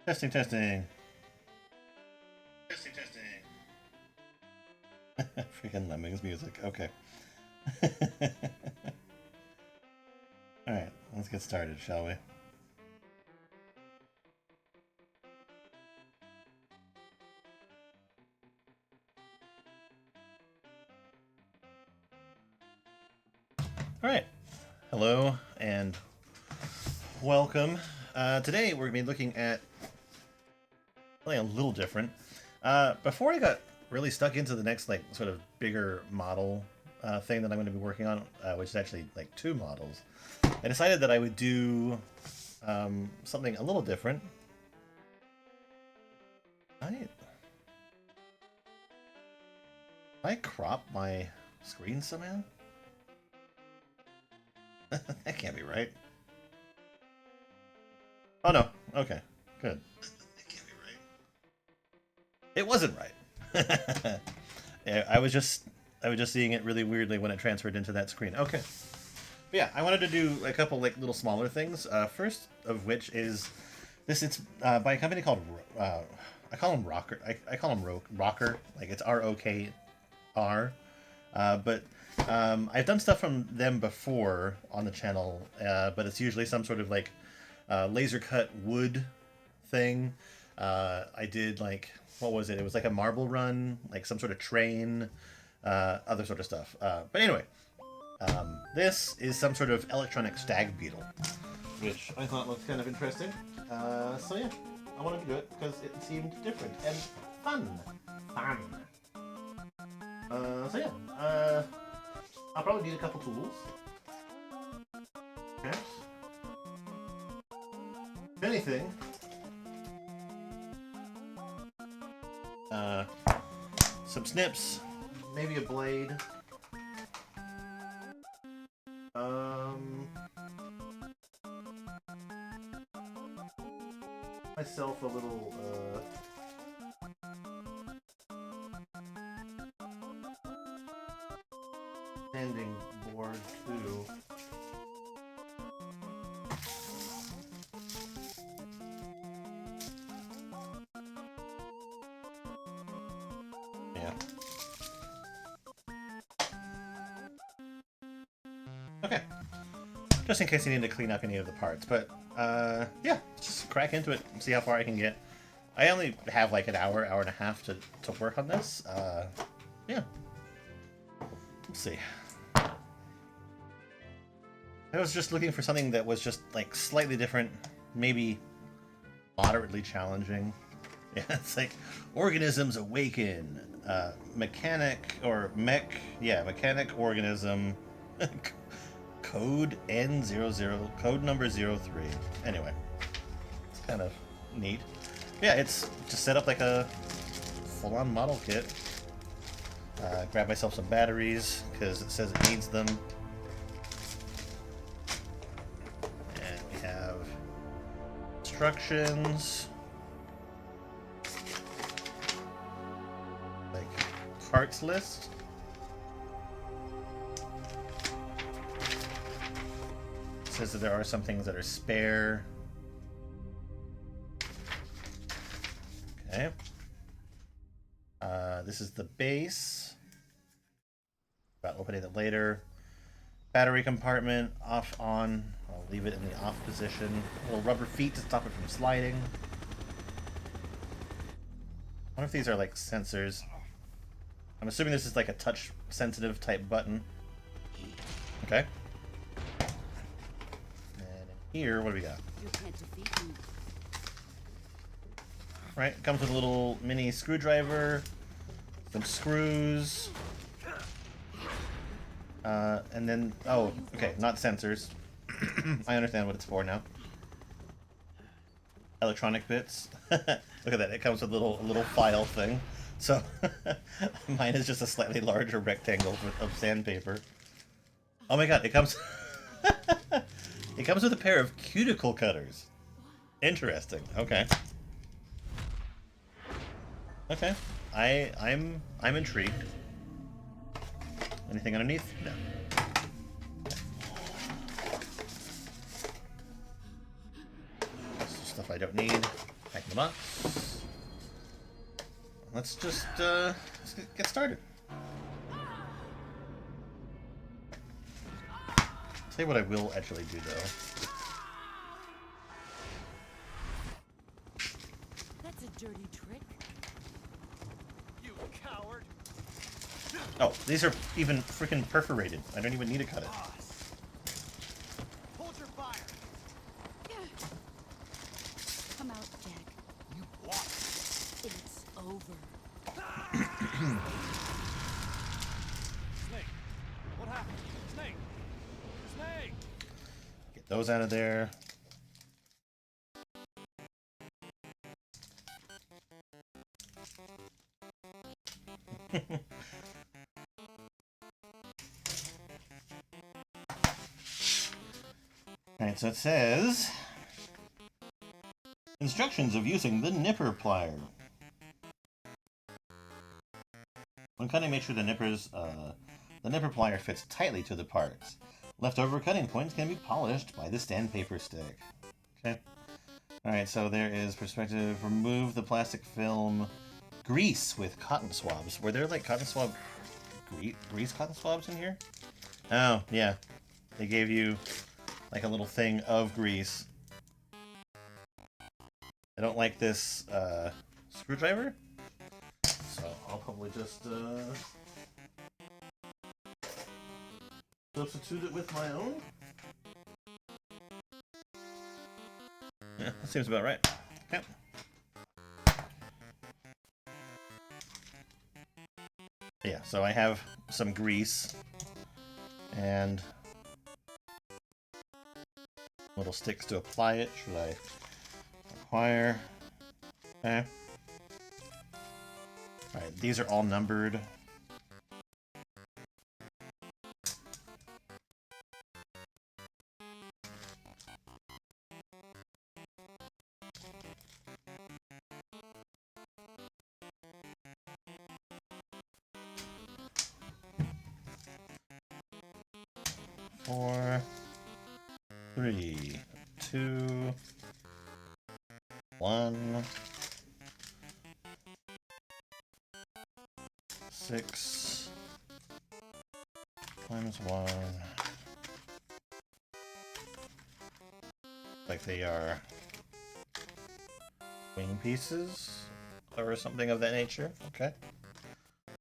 Testing, testing. Testing, testing. Freaking Lemmings music. Okay. Alright, let's get started, shall we? Alright. Hello and welcome. Today we're going to be looking at something a little different. Before I got really stuck into the next sort of bigger model thing that I'm going to be working on, which is actually like 2 models, I decided that I would do something a little different. I crop my screen somehow? That can't be right. Oh no. Okay. Good. That can't be right. It wasn't right. Yeah, I was just seeing it really weirdly when it transferred into that screen. Okay. But yeah, I wanted to do a couple little smaller things. First of which is this. It's by a company called I call them Rokr. I call them Rokr. Like it's ROKR. But I've done stuff from them before on the channel, but it's usually some sort of laser cut wood thing. I did what was it? It was like a marble run, like some sort of train, other sort of stuff. But anyway, this is some sort of electronic Stag Beetle, which I thought looked kind of interesting. So yeah, I wanted to do it because it seemed different and fun. Fun. So yeah, I'll probably need a couple tools. Okay. If anything, some snips, maybe a blade. Myself a little sanding board too. Yeah. Okay. Just in case I need to clean up any of the parts, but yeah, just crack into it and see how far I can get. I only have like an hour and a half to work on this. Yeah. Let's see. I was just looking for something that was just slightly different, maybe moderately challenging. Yeah, it's like organisms awaken, mechanic or mech, yeah, mechanic organism, code N00, code number 03. Anyway, it's kind of neat. Yeah, it's just set up like a full-on model kit. Grab myself some batteries because it says it needs them. And we have instructions. Parts list. It says that there are some things that are spare. Okay. This is the base. About opening it later. Battery compartment, off, on. I'll leave it in the off position. Little rubber feet to stop it from sliding. I wonder if these are like sensors. I'm assuming this is like a touch-sensitive type button. Okay. And in here, what do we got? Right, it comes with a little mini screwdriver, some screws, and then, oh, okay, not sensors. I understand what it's for now. Electronic bits. Look at that, it comes with a little file thing. So, mine is just a slightly larger rectangle of sandpaper. Oh my god, it comes... it comes with a pair of cuticle cutters. Interesting, okay. Okay, I'm intrigued. Anything underneath? No. Stuff I don't need. Back in the box. Let's just let's get started. Tell you what I will actually do though. That's a dirty trick. You coward! Oh, these are even freaking perforated. I don't even need to cut it. Hold your fire! Come out, Jack. You what? It's over. Snake! What happened? Snake! Snake! Get those out of there. Alright, so it says instructions of using the nipper plier. When cutting, make sure the nipper plier fits tightly to the parts. Leftover cutting points can be polished by the sandpaper stick. Okay. Alright, so there is perspective. Remove the plastic film. Grease with cotton swabs. Were there like cotton swab grease cotton swabs in here? Oh, yeah. They gave you like a little thing of grease. I don't like this screwdriver, so I'll probably just substitute it with my own. Yeah, that seems about right. Okay. Yeah, so I have some grease and little sticks to apply it. Should I acquire? Okay. Alright, these are all numbered. Four, 3, 2, 1, 6 times 1. Like they are wing pieces or something of that nature. Okay.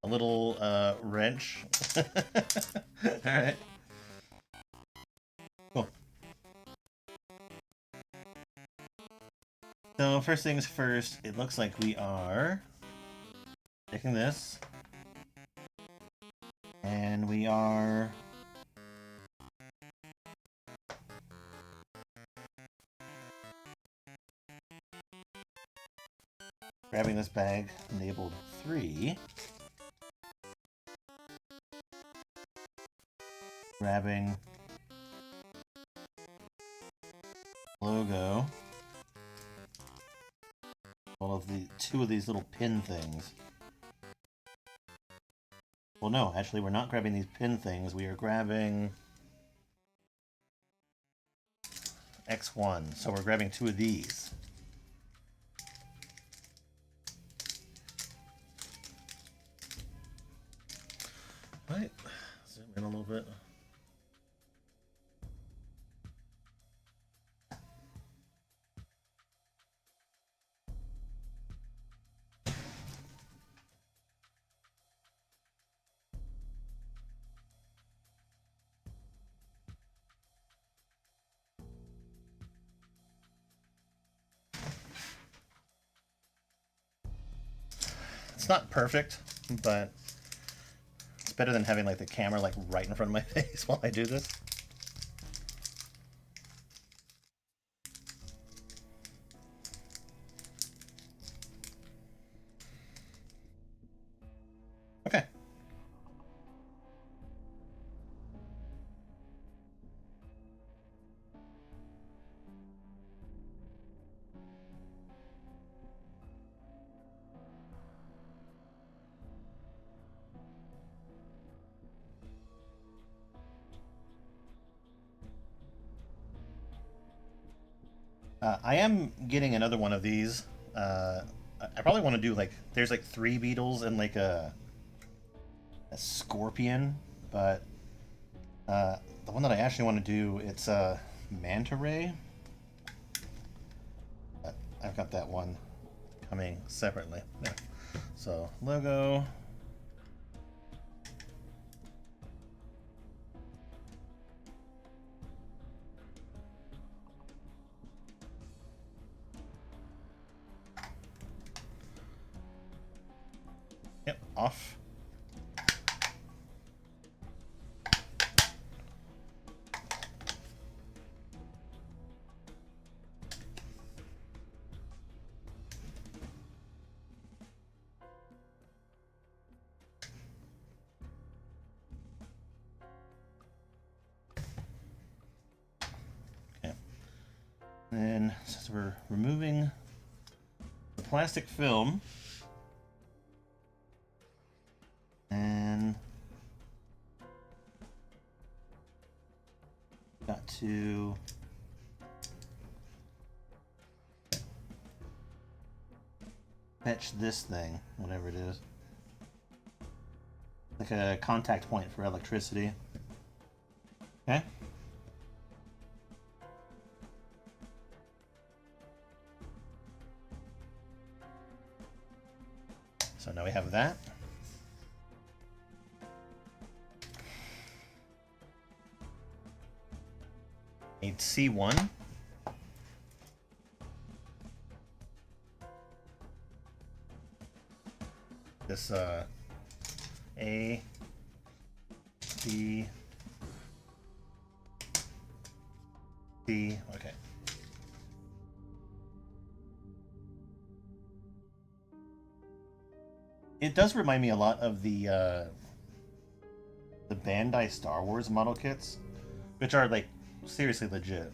A little wrench. Alright. Cool. So first things first, it looks like we are taking this and we are grabbing this bag labeled 3, grabbing logo, all of the 2 of these little pin things. Well, no, actually, we're not grabbing these pin things. We are grabbing X1. So we're grabbing 2 of these. Right. Zoom in a little bit. It's not perfect, but it's better than having like the camera like right in front of my face while I do this. Okay. I am getting another one of these I probably want to do like there's like 3 beetles and like a scorpion, but the one that I actually want to do, it's a manta ray. But I've got that one coming separately. Yeah. So logo. Yep, off. Okay. Then, since we're removing the plastic film, and got to fetch this thing, whatever it is. Like a contact point for electricity. Okay. So now we have that. Need C1. This A, B, C, okay. It does remind me a lot of the Bandai Star Wars model kits, which are like seriously legit.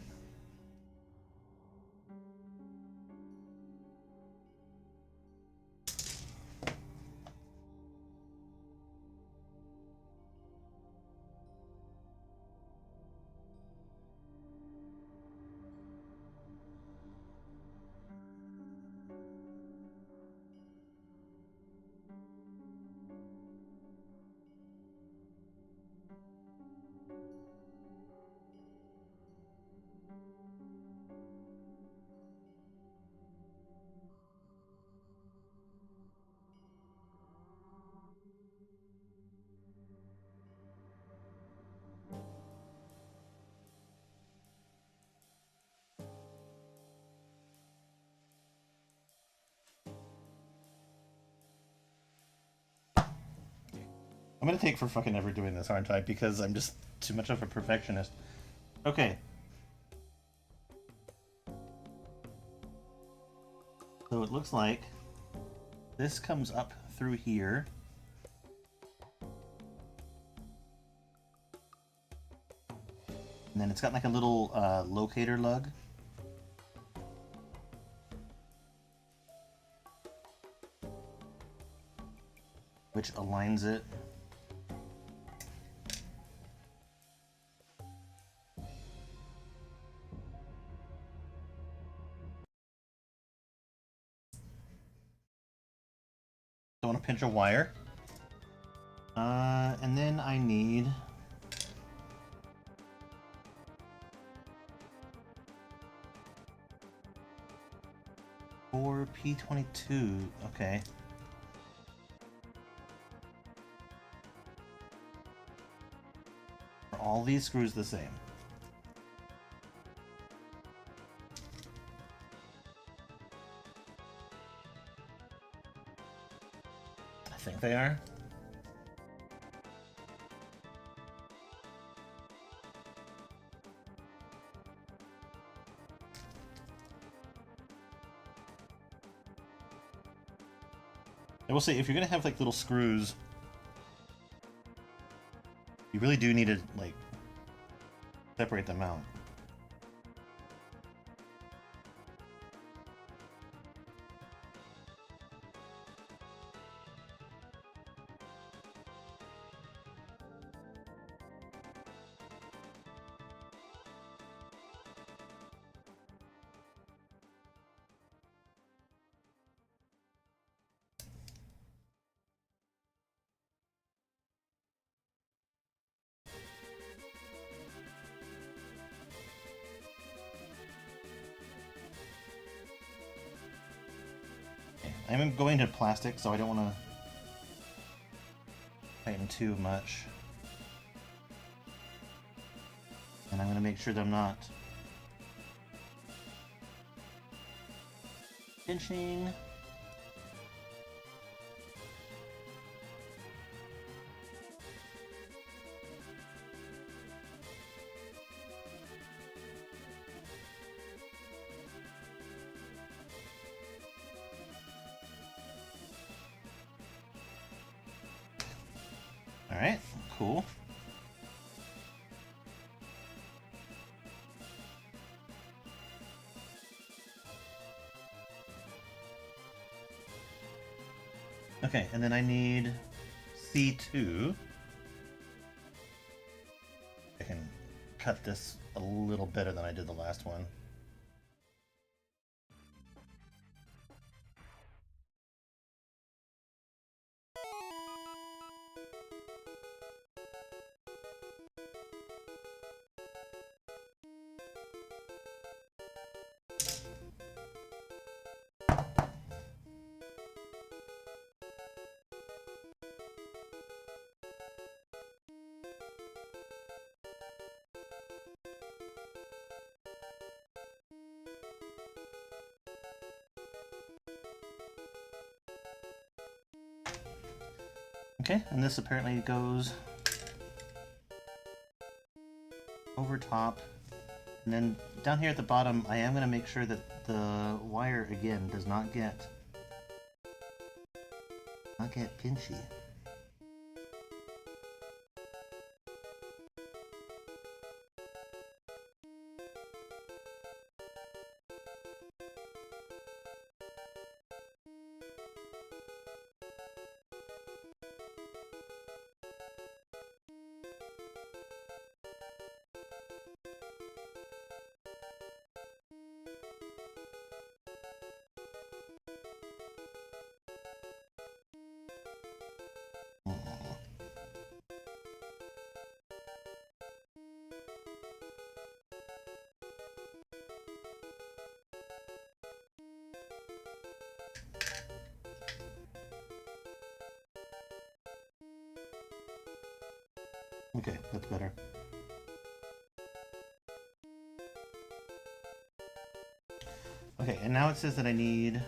I'm gonna take for fucking ever doing this, aren't I? Because I'm just too much of a perfectionist. Okay. So it looks like this comes up through here. And then it's got like a little locator lug. Which aligns it. Don't want to pinch a wire. And then I need four P22. Okay. Are all these screws the same? I think they are. I will say, if you're gonna have like little screws, you really do need to like separate them out. I'm going to plastic, so I don't want to tighten too much. And I'm going to make sure that I'm not pinching. Alright, cool. Okay, and then I need C2. I can cut this a little better than I did the last one. Okay, and this apparently goes over top. And then down here at the bottom, I am going to make sure that the wire, again, does not get pinchy. Okay, that's better. Okay, and now it says that I need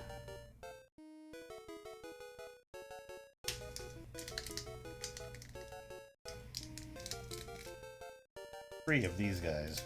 3 of these guys.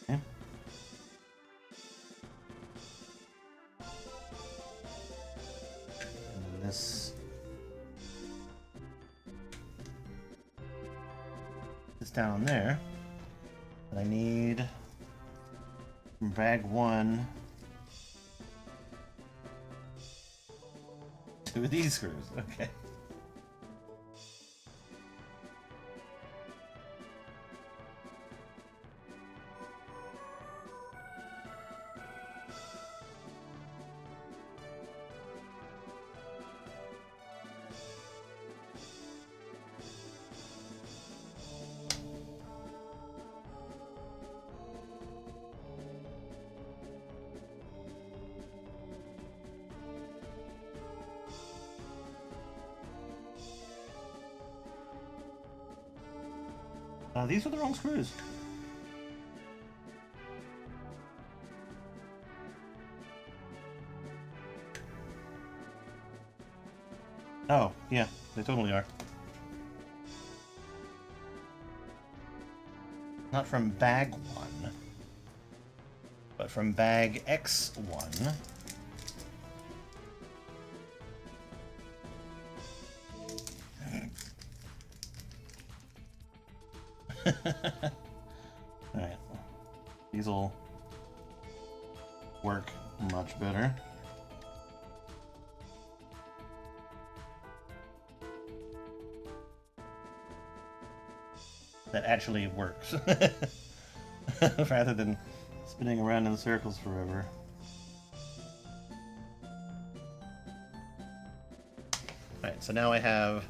Okay. And this down there. And I need from bag 1 2 of these screws. Okay. These are the wrong screws. Oh, yeah, they totally are. Not from bag 1, but from bag X1. Alright. These'll work much better. That actually works. Rather than spinning around in circles forever. Alright, so now I have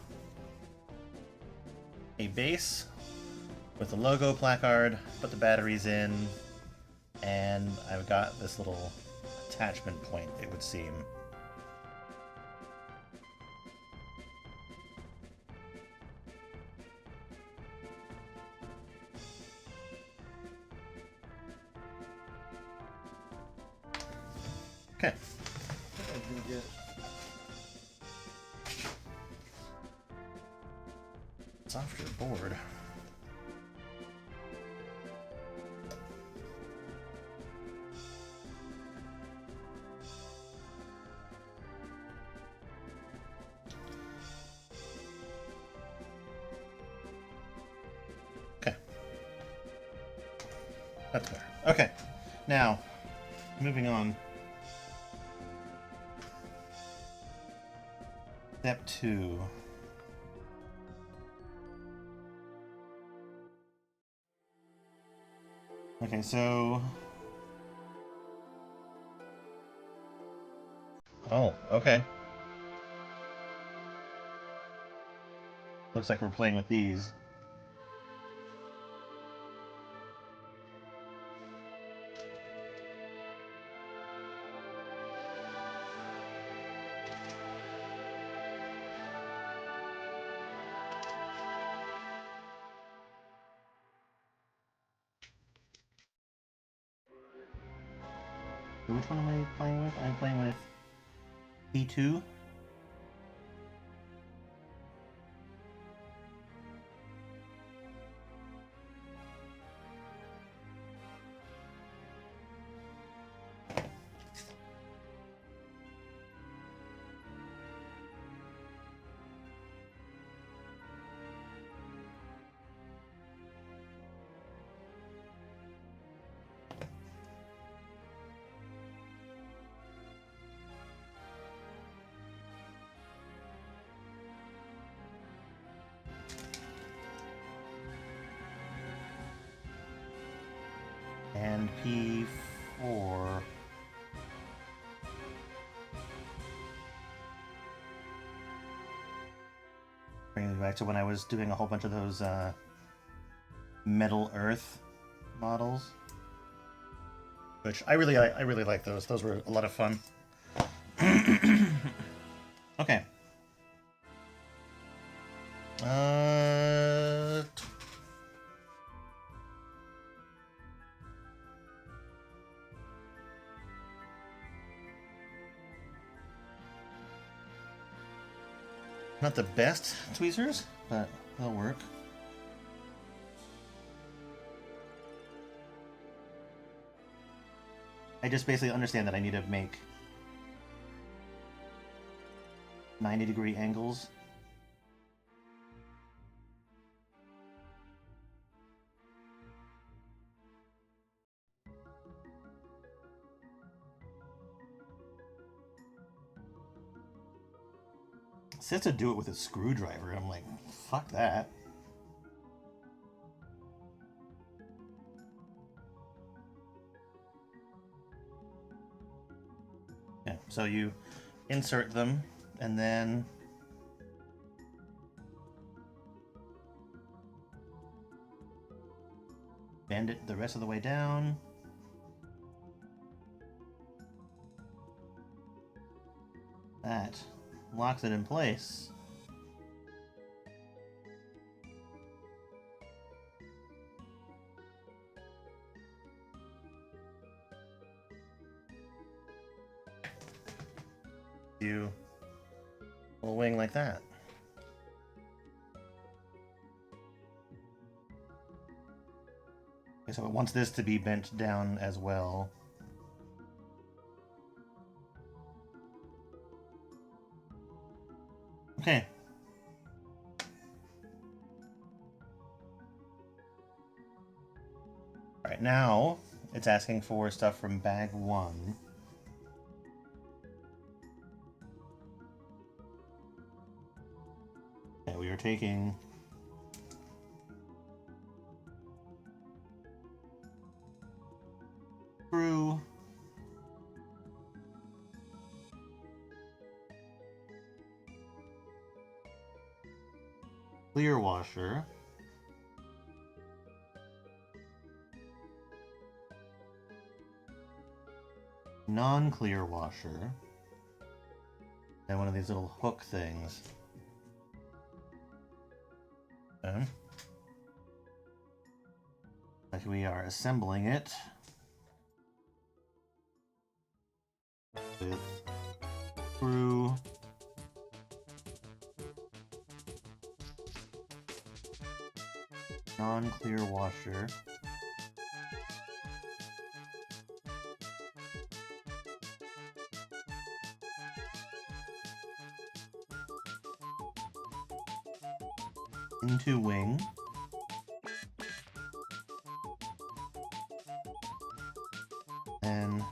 a base with the logo placard, put the batteries in, and I've got this little attachment point, it would seem. Okay. Softer board. Okay. That's better. Okay. Now, moving on. Step 2. Okay, so... Oh, okay. Looks like we're playing with these. So which one am I playing with? I'm playing with P2. And P4. Bringing me back to when I was doing a whole bunch of those Metal Earth models, which I really like those. Those were a lot of fun. Okay. Not the best tweezers, but they'll work. I just basically understand that I need to make 90-degree angles. It says to do it with a screwdriver. I'm like, fuck that. Yeah, so you insert them and then bend it the rest of the way down. That locks it in place. you a little wing like that. Okay, so it wants this to be bent down as well. Okay. Alright, now it's asking for stuff from bag 1. Okay, we are taking screw, clear washer, non-clear washer, and one of these little hook things. Like we are assembling it with screw, non-clear washer, into wing, and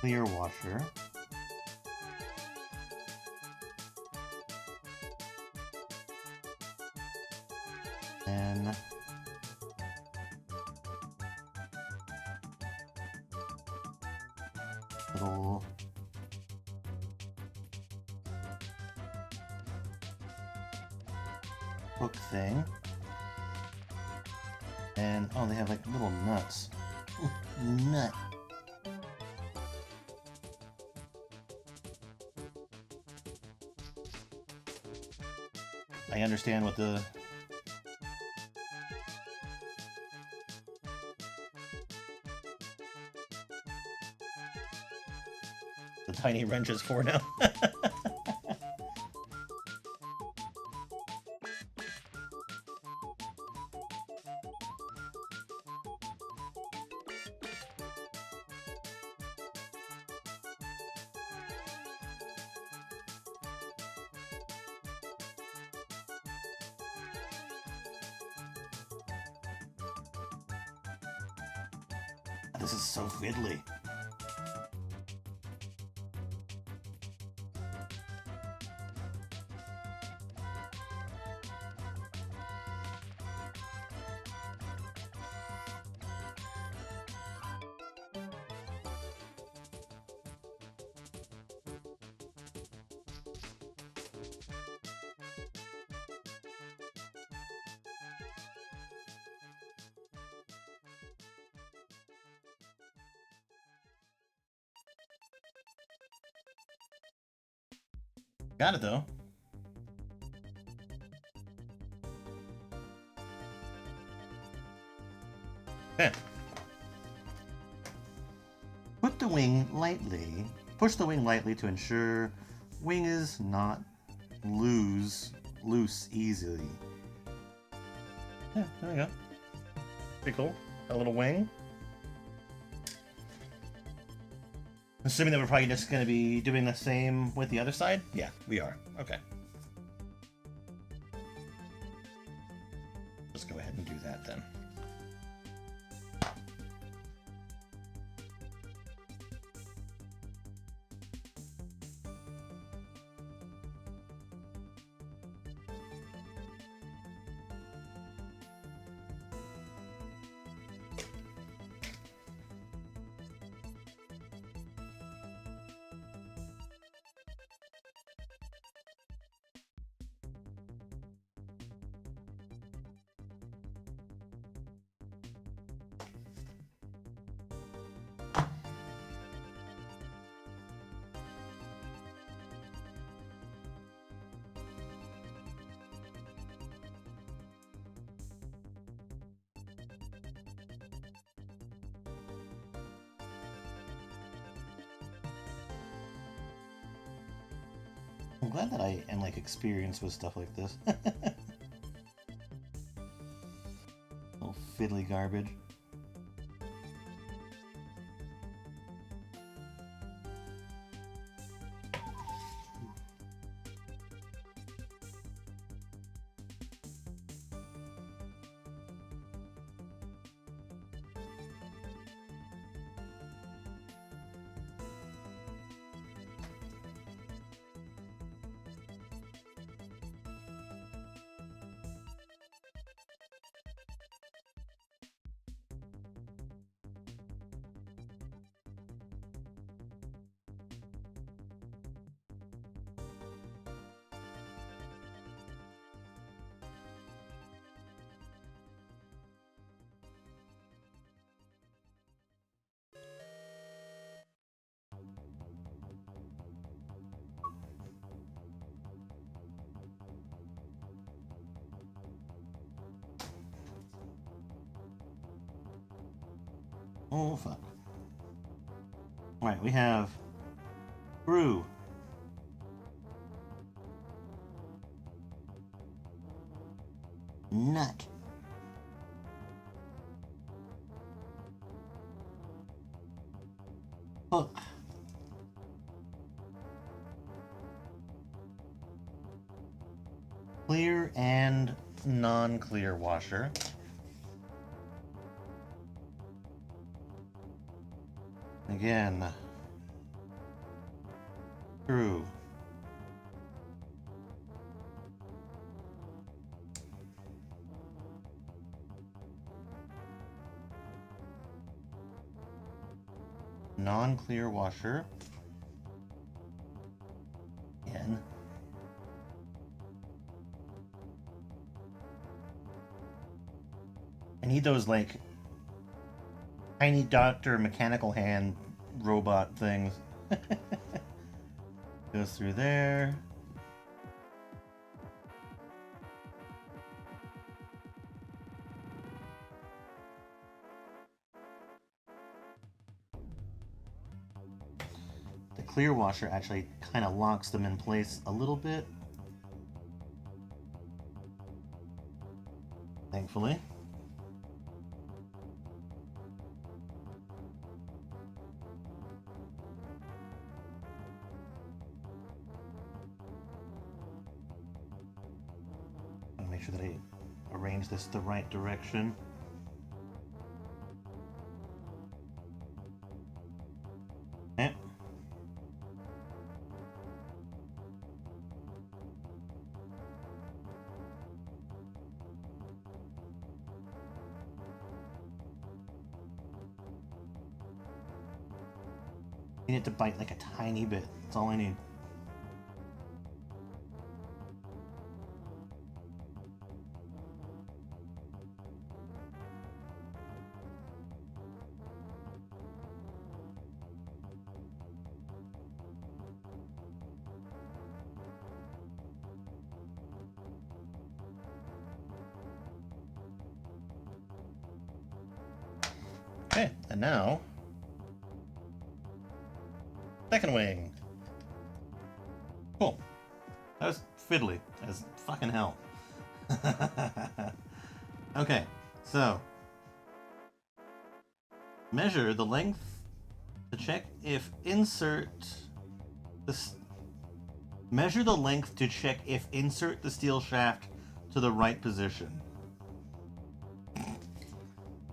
clear washer, and little hook thing. And oh, they have like little nuts. Ooh, nut. I understand what the tiny wrench is for now. This is so fiddly. Got it though. Okay. Put the wing lightly. Push the wing lightly to ensure wing is not loose easily. Yeah, there we go. Pretty cool. A little wing. Assuming that we're probably just going to be doing the same with the other side? Yeah, we are. Okay. Just go ahead and do that then. I'm glad that I am like experienced with stuff like this. Little fiddly garbage. Oh, fuck. Alright, we have Brew. Nut. Hook. Clear and non-clear washer. Again. Screw. Non-clear washer. Again. I need those like tiny doctor mechanical hand robot things. Goes through there. The clear washer actually kind of locks them in place a little bit. Thankfully. Make sure that I arrange this the right direction. Okay. I need it to bite like a tiny bit. That's all I need. Okay, and now second wing. Cool. That was fiddly as fucking hell. Okay, so measure the length to check if insert measure the length to check if insert the steel shaft to the right position.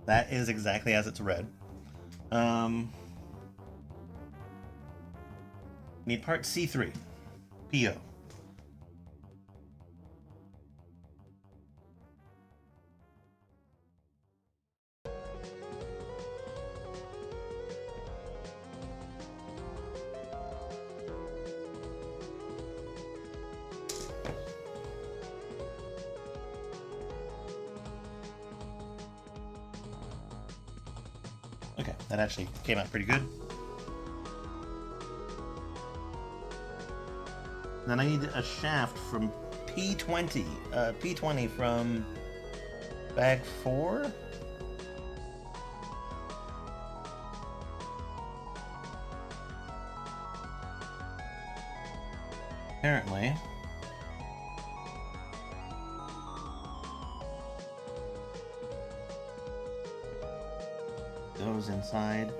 That is exactly as it's read. Need part C3. PO. Okay, that actually came out pretty good. Then I need a shaft from P20. P20 from bag 4? Apparently, goes inside.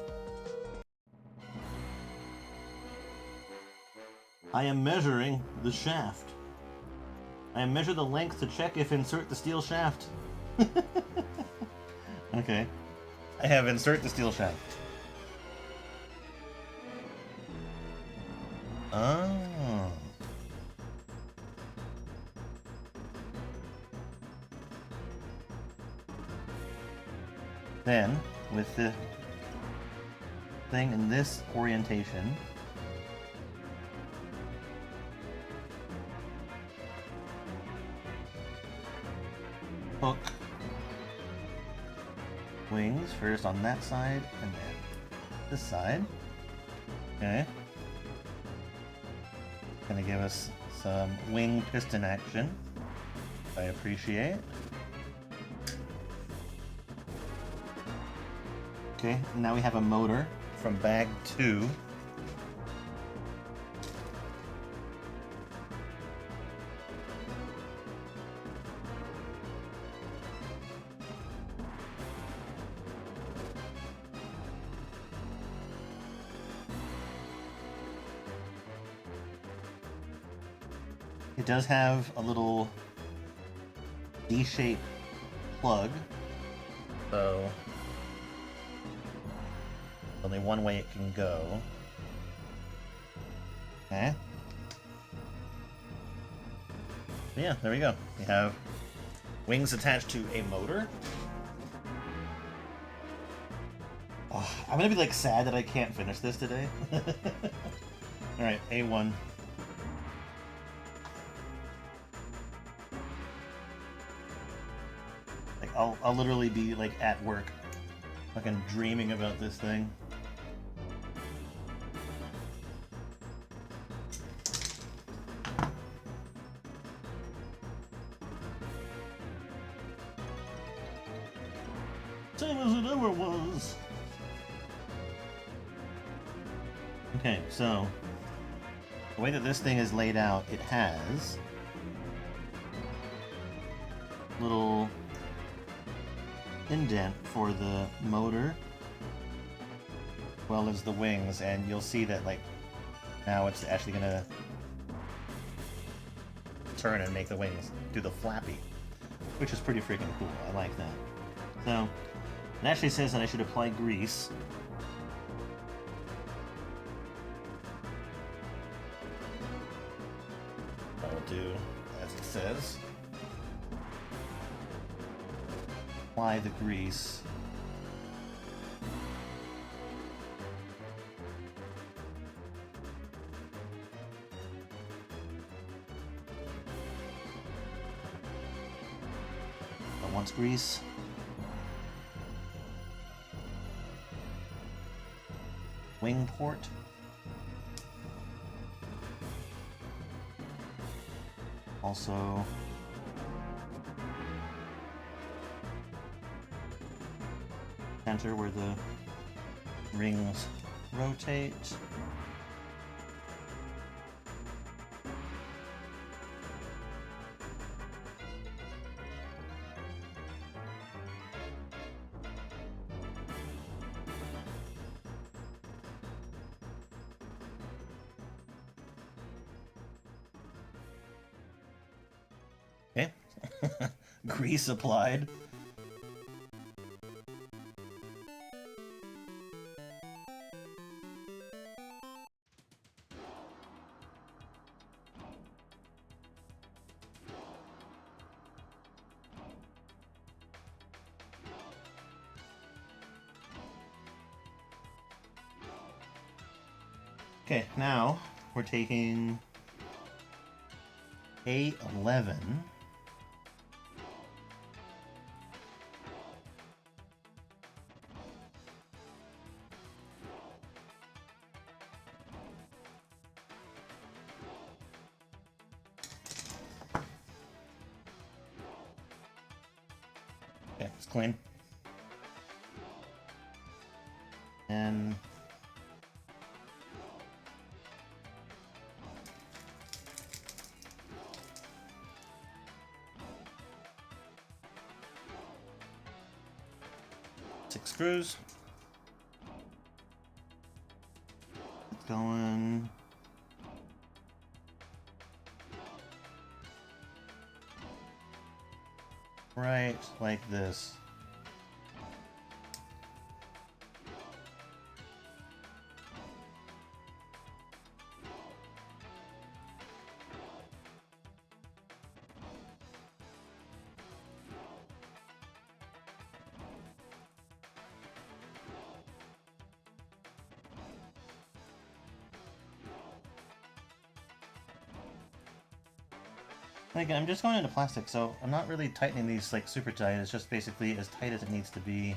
I am measuring the shaft. I measure the length to check if insert the steel shaft. Okay. I have insert the steel shaft. Oh. Then, with the thing in this orientation, hook wings first on that side and then this side. Okay. Gonna give us some wing piston action. I appreciate. Okay, now we have a motor from bag 2. It does have a little D-shaped plug, so only one way it can go. Okay. So yeah, there we go. We have wings attached to a motor. Oh, I'm gonna be like sad that I can't finish this today. Alright, A1. Like I'll literally be like at work, fucking dreaming about this thing. Same as it ever was. Okay, so the way that this thing is laid out, it has little indent for the motor as well as the wings, and you'll see that like now it's actually gonna turn and make the wings do the flappy, which is pretty freaking cool. I like that. So it actually says that I should apply grease. I'll do as it says. Apply the grease. But once grease. Wing port. Also center where the rings rotate. Okay. Grease applied. Okay, now we're taking A11. Okay, it's clean. And 6 screws. It's going right like this. And again, I'm just going into plastic, so I'm not really tightening these like super tight. It's just basically as tight as it needs to be.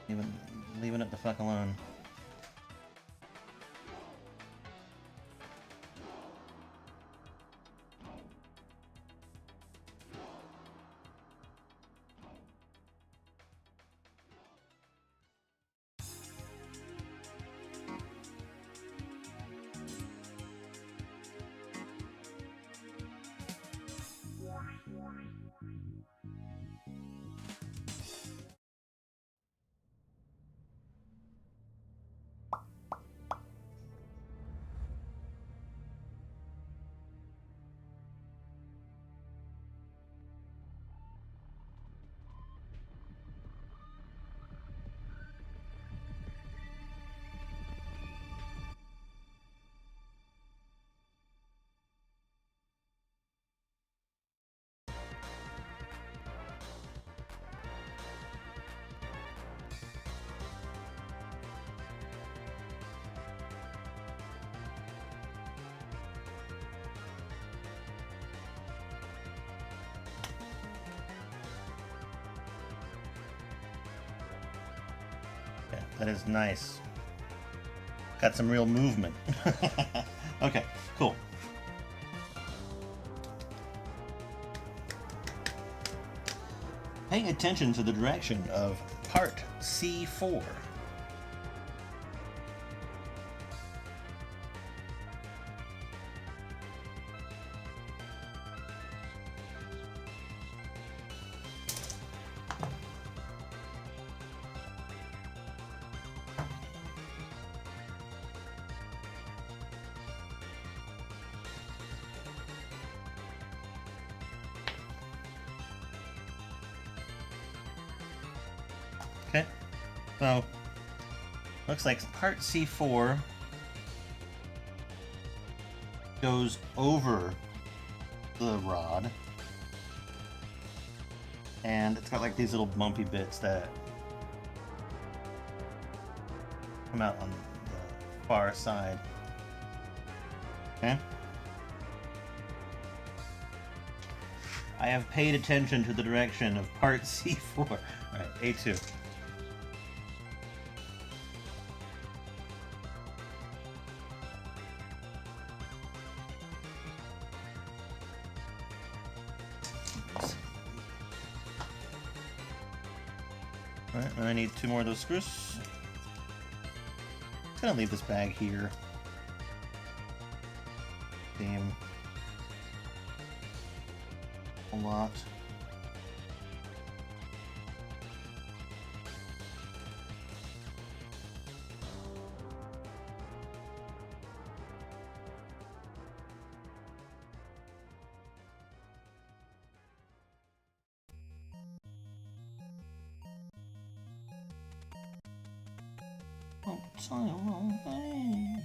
Even leaving it the fuck alone. Yeah, that is nice. Got some real movement. Okay, cool. Pay attention to the direction of part C4. Okay, so looks like part C4 goes over the rod, and it's got like these little bumpy bits that come out on the far side. Okay. I have paid attention to the direction of part C4. Alright, A2. Alright, and I need 2 more of those screws. Just gonna leave this bag here. Seem a lot. Oh, it's on the wrong thing.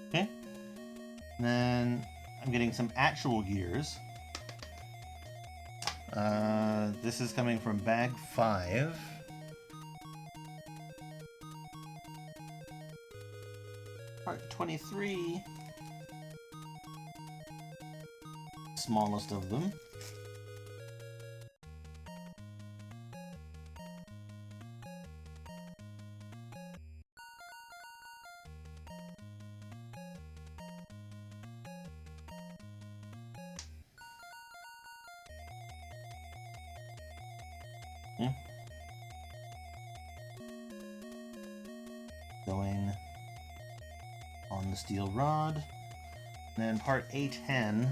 Okay. And then I'm getting some actual gears. This is coming from bag 5. Part 23. Smallest of them. Yeah. Going on the steel rod. And then part A10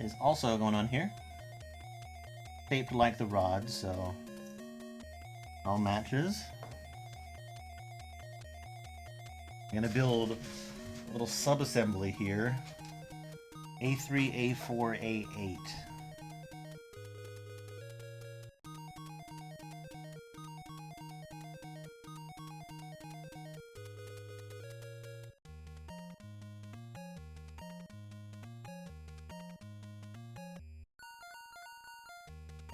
is also going on here. Shaped like the rod, so all matches. I'm gonna build a little sub-assembly here. A3, A4, A8.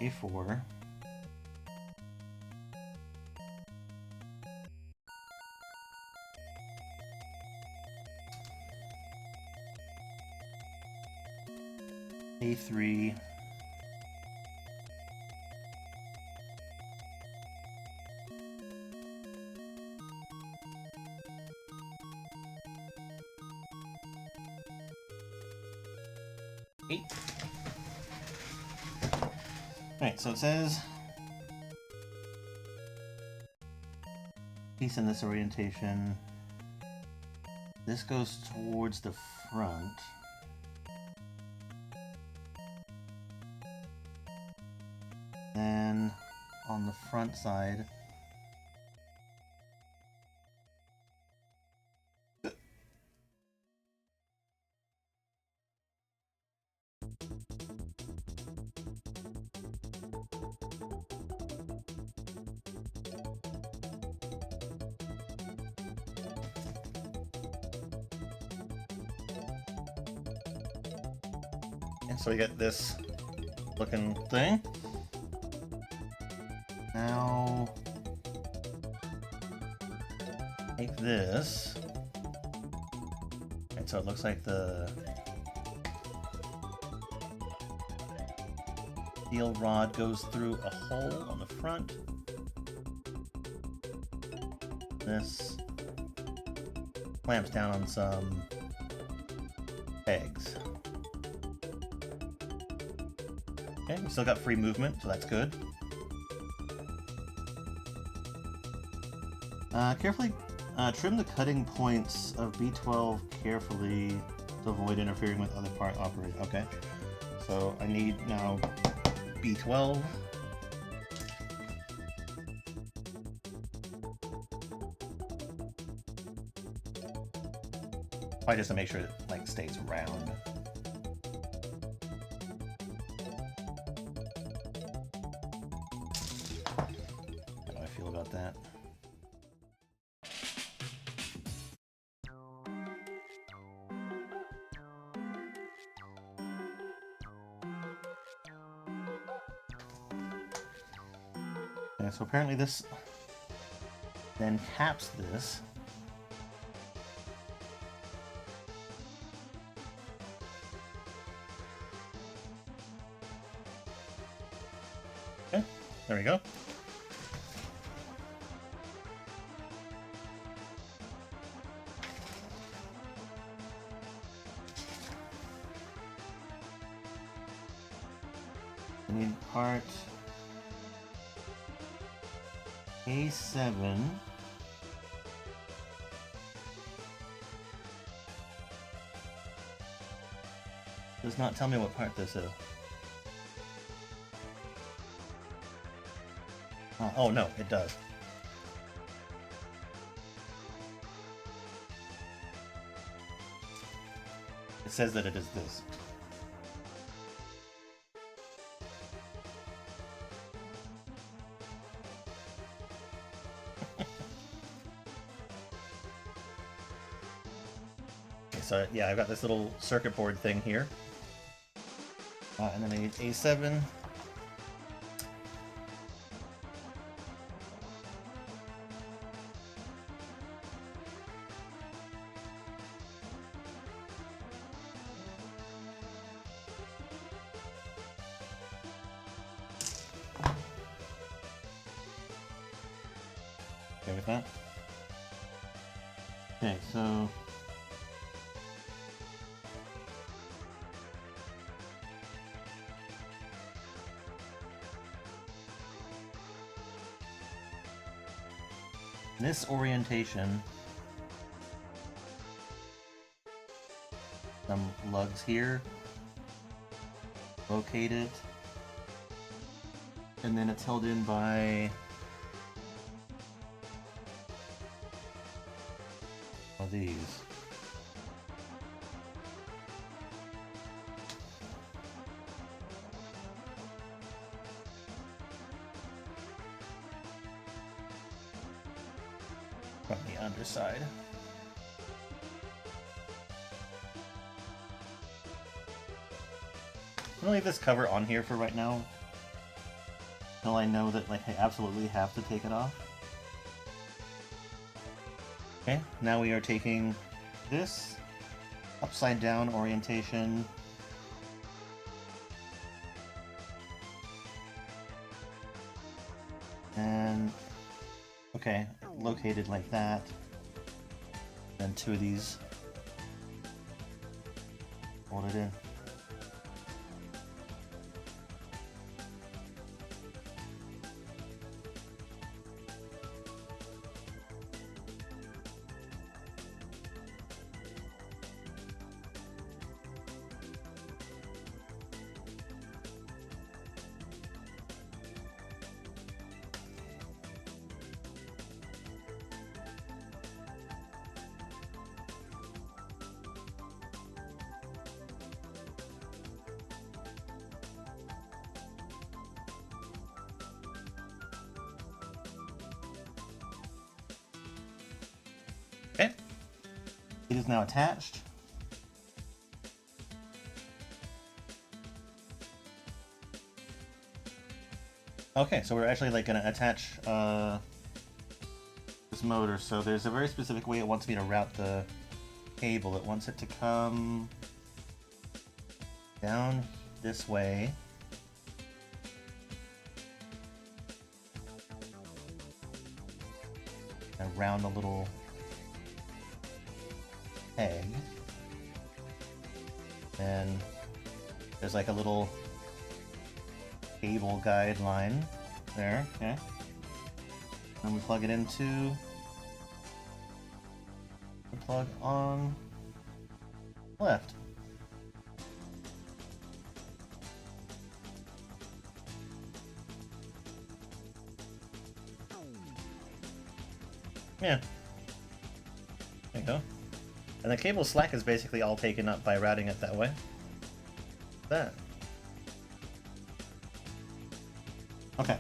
A4. A3. Eight. Alright, so it says piece in this orientation. This goes towards the front. Then on the front side, and so we get this looking thing. Now, take this. And so it looks like the steel rod goes through a hole on the front. This clamps down on some pegs. Okay, we still got free movement, so that's good. Carefully trim the cutting points of B12 carefully to avoid interfering with other part operators. Okay, so I need now B12. Probably just to make sure it like stays round. How do I feel about that? Okay, so apparently this then caps this. Okay, there we go. I need part A7. Does not tell me what part this is. Oh no, it does. It says that it is this. So yeah, I've got this little circuit board thing here. And then I need A7. Okay with that? Okay, so this orientation, some lugs here, locate it, and then it's held in by these. From the underside. I'm gonna leave this cover on here for right now, until I know that like I absolutely have to take it off. Okay, now we are taking this upside down orientation and okay, located like that. Then two of these. Hold it in. Okay. It is now attached. Okay, so we're actually like gonna attach this motor. So there's a very specific way it wants me to route the cable. It wants it to come down this way. Around the little peg. And there's like a little cable guideline there, okay. And we plug it into the plug on left. Yeah. There you go. And the cable slack is basically all taken up by routing it that way. That. Okay.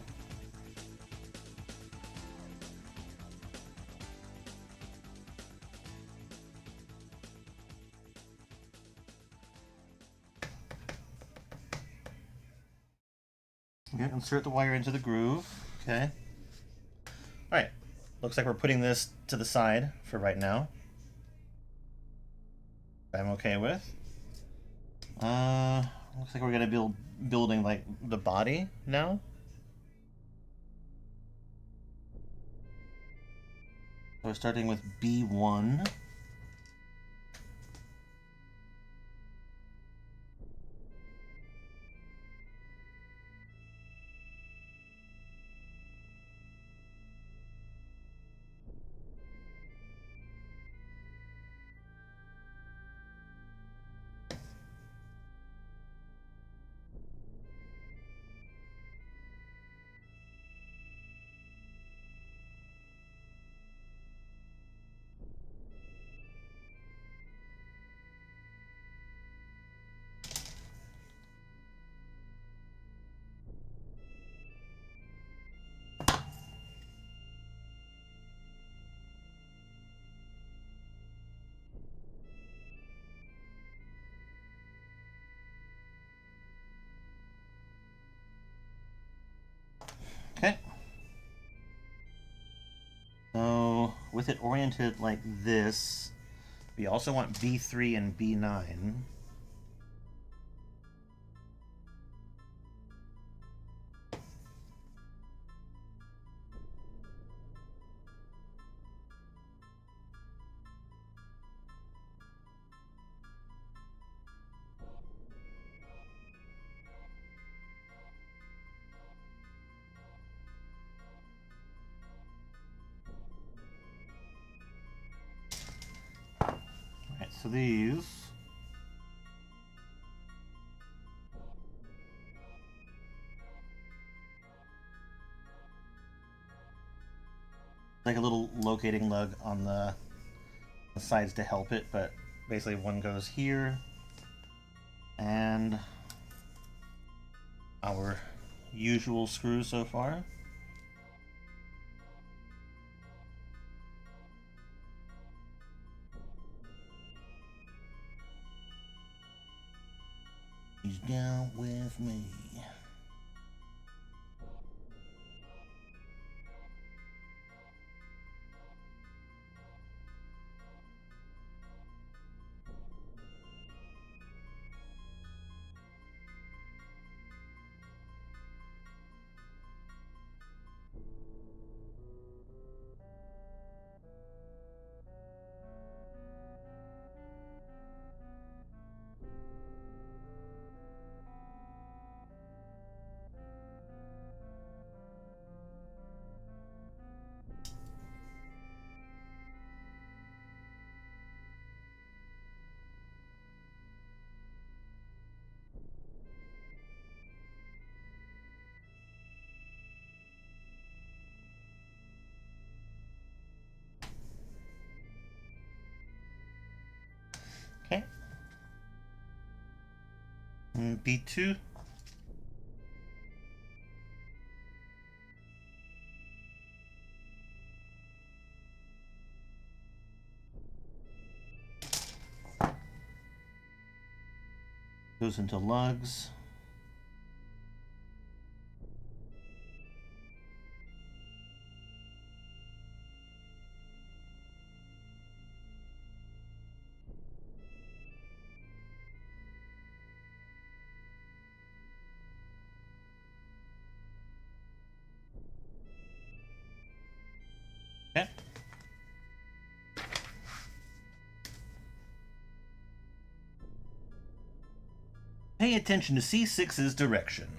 Okay, insert the wire into the groove. Okay. Alright. Looks like we're putting this to the side for right now. I'm okay with. Looks like we're gonna building like the body now. So we're starting with B1. Okay. So with it oriented like this, we also want B3 and B9. Alright, so these like a little locating lug on the sides to help it, but basically one goes here, and our usual screw so far. He's down with me. Okay. And B2. Goes into lugs. Okay. Pay attention to C6's direction.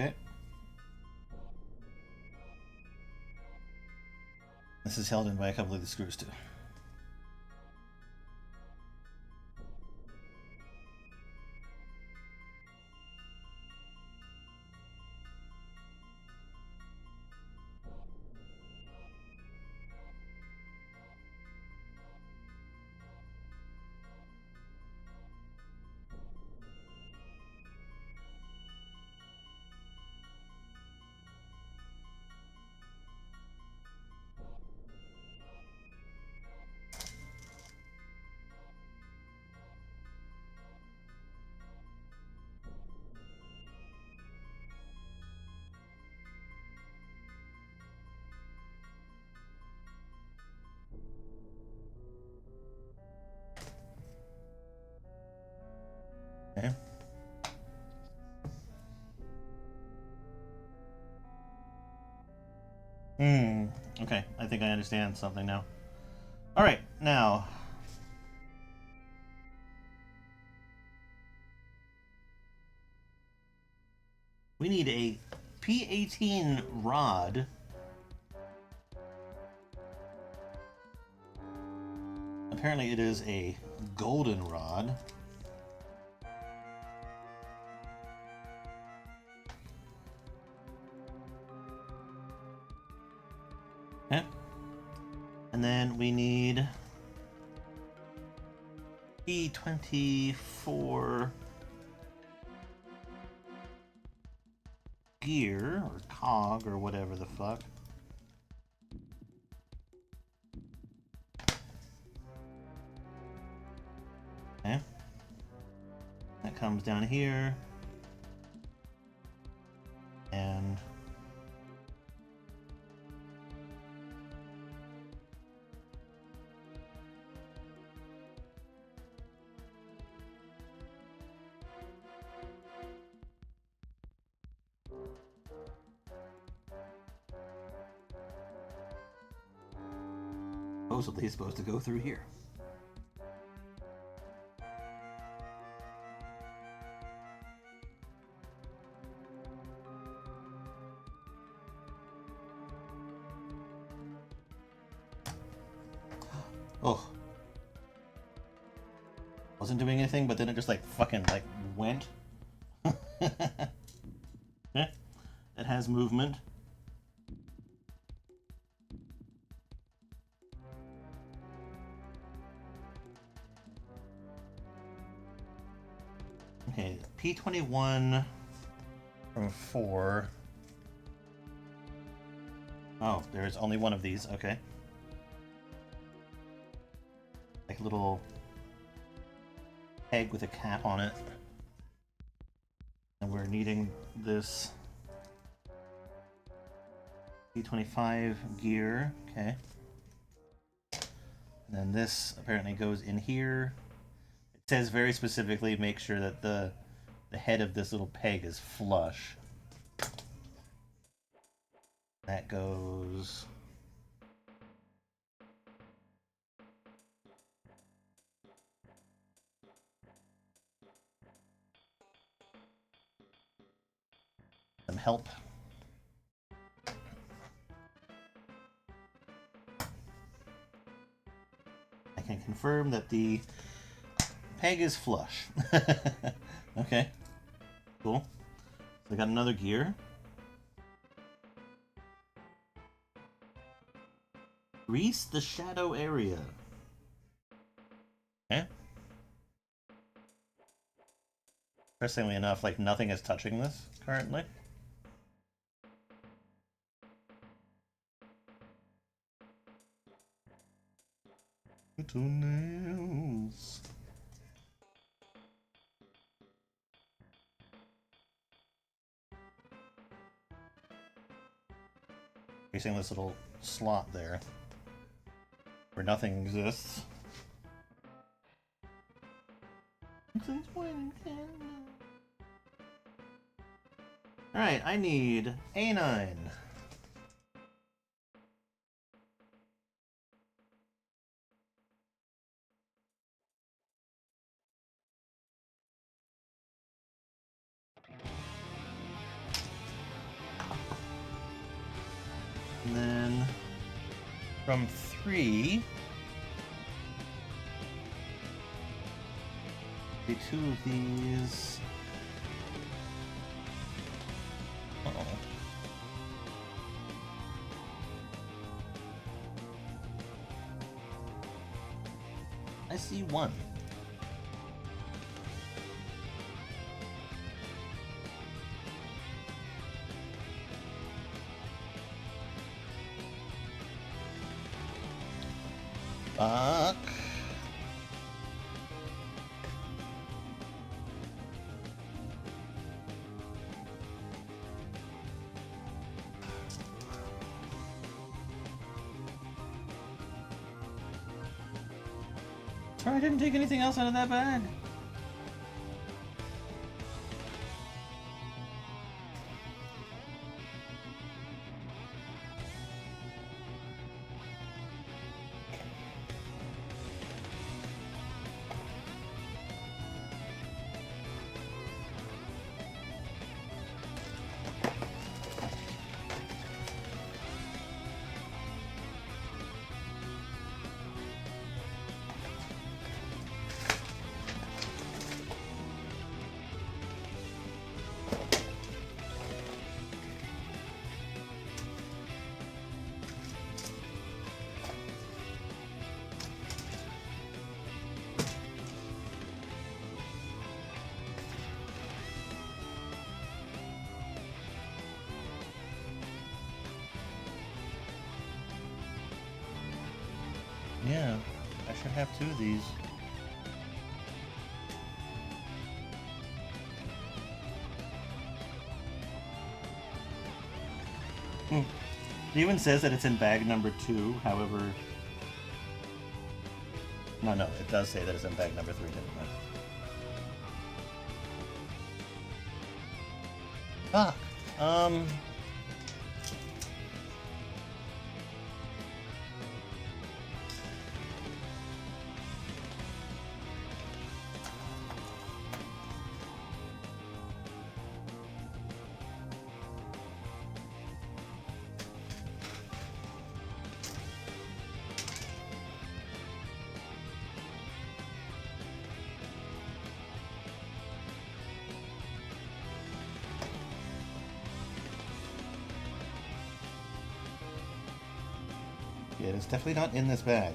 Okay. This is held in by a couple of the screws too. Okay. Okay, I think I understand something now. Alright, now. We need a P18 rod. Apparently it is a golden rod. Okay. And then we need P24 gear or cog or whatever the fuck. Okay. That comes down here. And supposedly it's supposed to go through here. Oh. Wasn't doing anything, but then it just like fucking like went. It has movement. Okay, P21 from 4. Oh, there's only one of these, okay. Like a little egg with a cap on it. And we're needing this P25 gear, okay. And then this apparently goes in here. It says very specifically make sure that the head of this little peg is flush. That goes... some help. I can confirm that the peg is flush. Okay, cool. So I got another gear. Grease the shadow area. Okay. Interestingly enough, like nothing is touching this currently. Little nails. Facing this little slot there where nothing exists. Alright, I need A9. And then from 3, be 2 of these. Uh-oh. I see 1. Fuck. Sorry, I didn't take anything else out of that bag. Yeah, I should have 2 of these. It even says that it's in bag number 2, however... No, it does say that it's in bag number 3, didn't it? Fuck! Yeah, it's definitely not in this bag.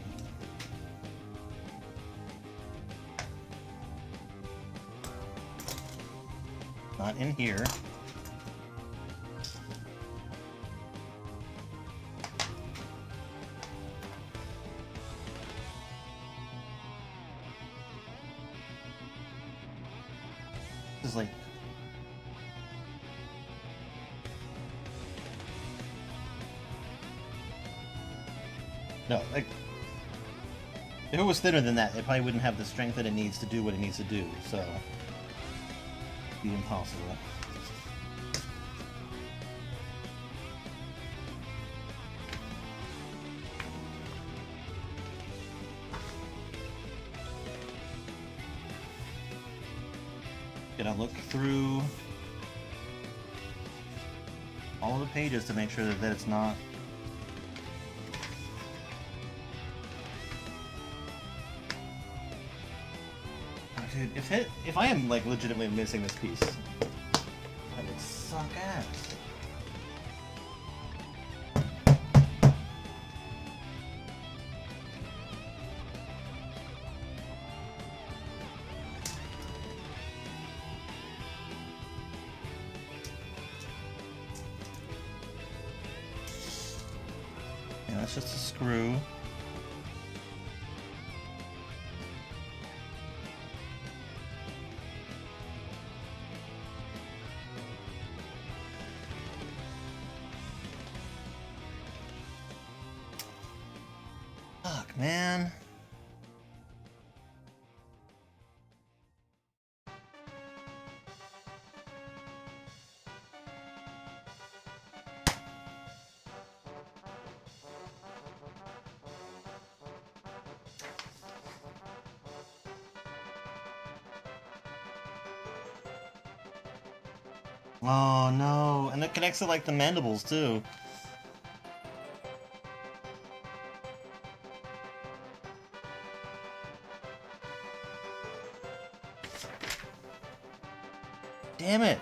Not in here. This is like... No, like... If it was thinner than that, it probably wouldn't have the strength that it needs to do what it needs to do, so... It'd be impossible. Gonna look through all of the pages to make sure that it's not... Oh, dude, if I am like legitimately missing this piece, that would suck ass. Yeah, that's just a screw. Fuck, man. Oh no, and it connects to like the mandibles too. Damn it.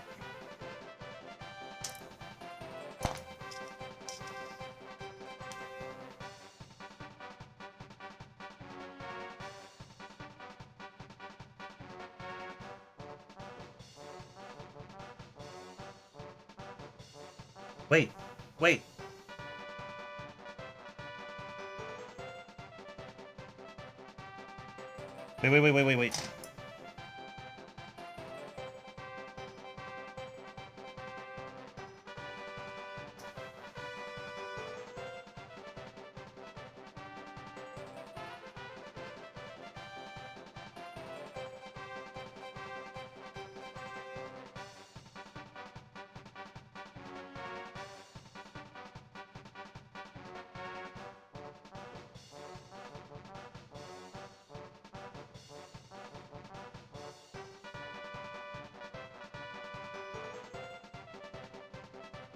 Wait, wait. Wait.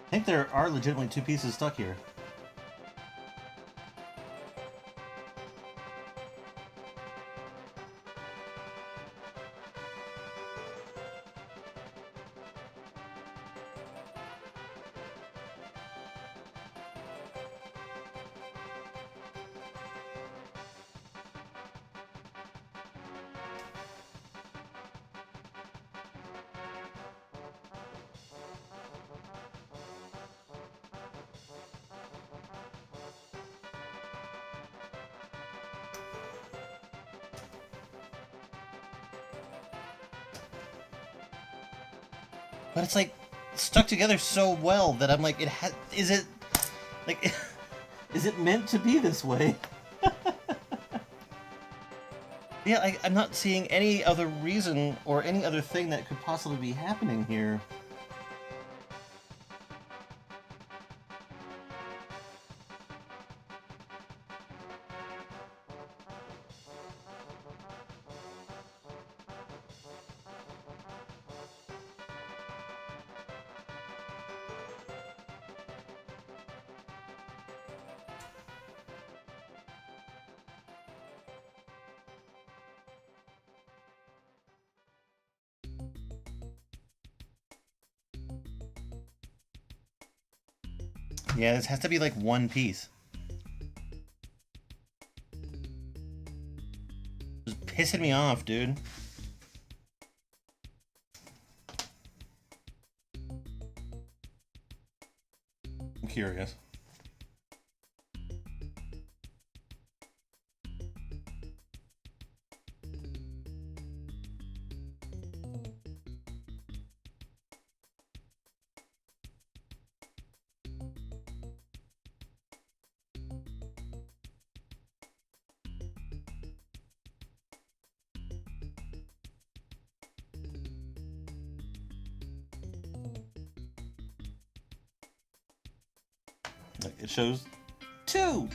I think there are legitimately two pieces stuck here. But it's like stuck together so well that I'm like, is it like, is it meant to be this way? Yeah, I'm not seeing any other reason or any other thing that could possibly be happening here. Yeah, this has to be like one piece. pissing me off, dude. I'm curious. Look, it shows 2.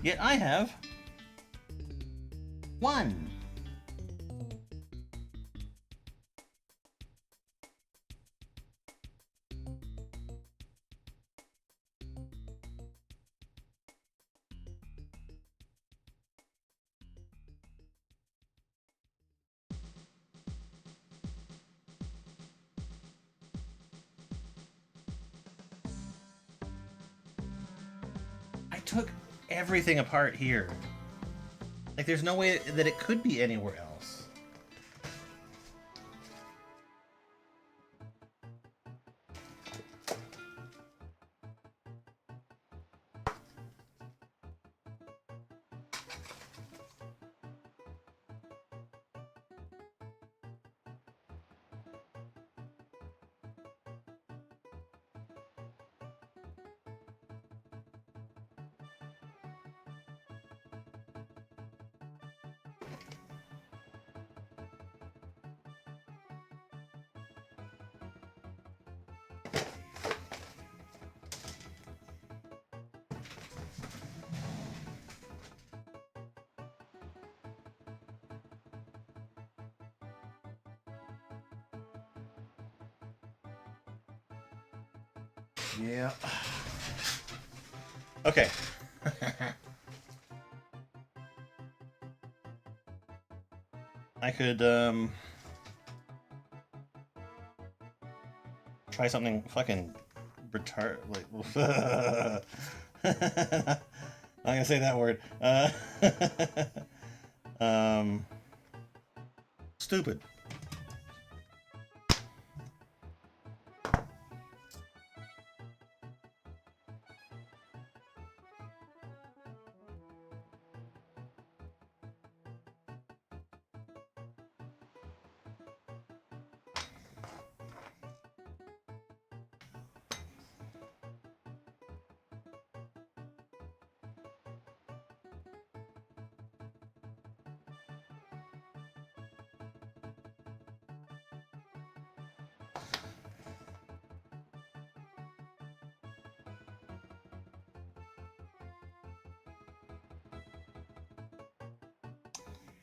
Yet I have 1. I took everything apart here. Like, there's no way that it could be anywhere else. Yeah. Okay. I could try something fucking retard, like not gonna say that word. Um stupid.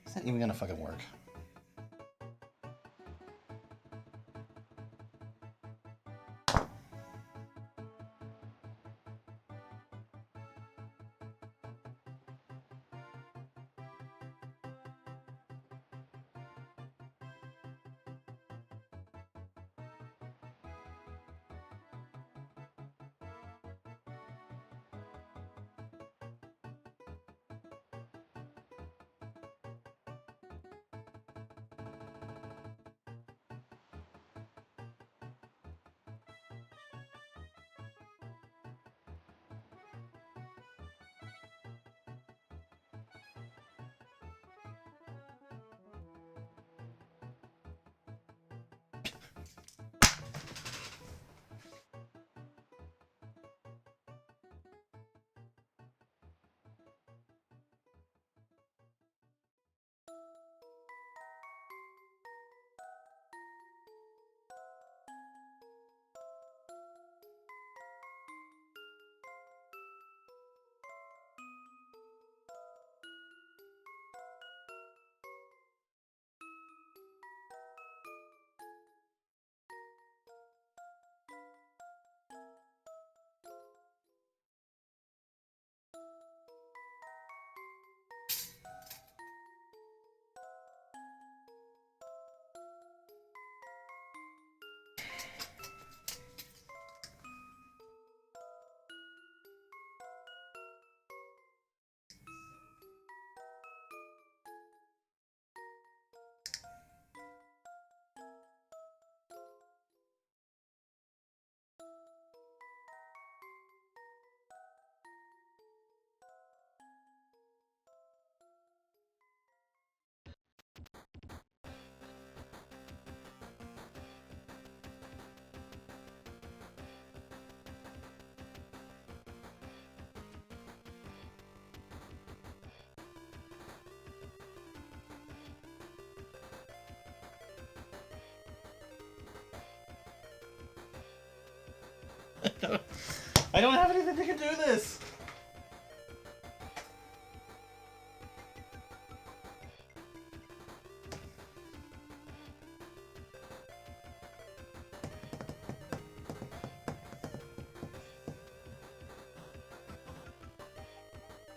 Is that even gonna fucking work? I don't have anything that can do this.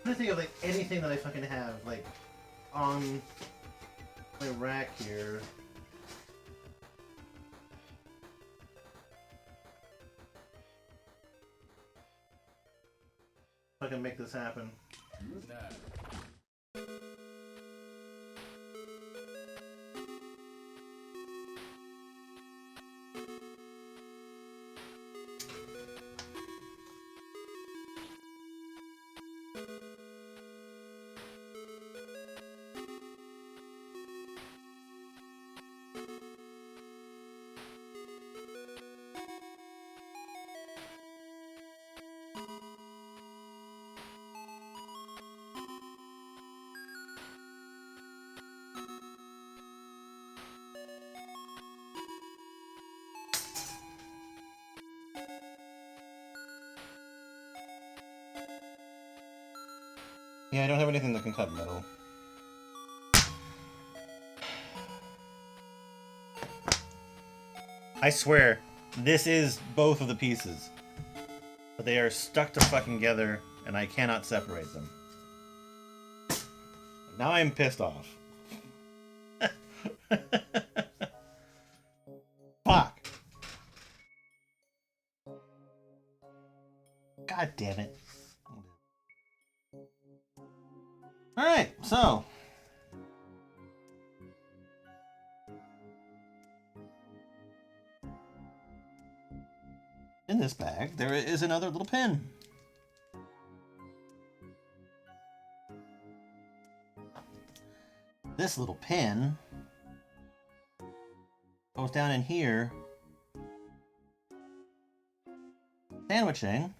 I'm trying to think of like anything that I fucking have like on my rack here. If I can make this happen. Yeah, I don't have anything that can cut metal. I swear, this is both of the pieces. But they are stuck to fucking together, and I cannot separate them. Now I'm pissed off. Fuck. God damn it. Alright, so. In this bag, there is another little pin. This little pin goes down in here, sandwiching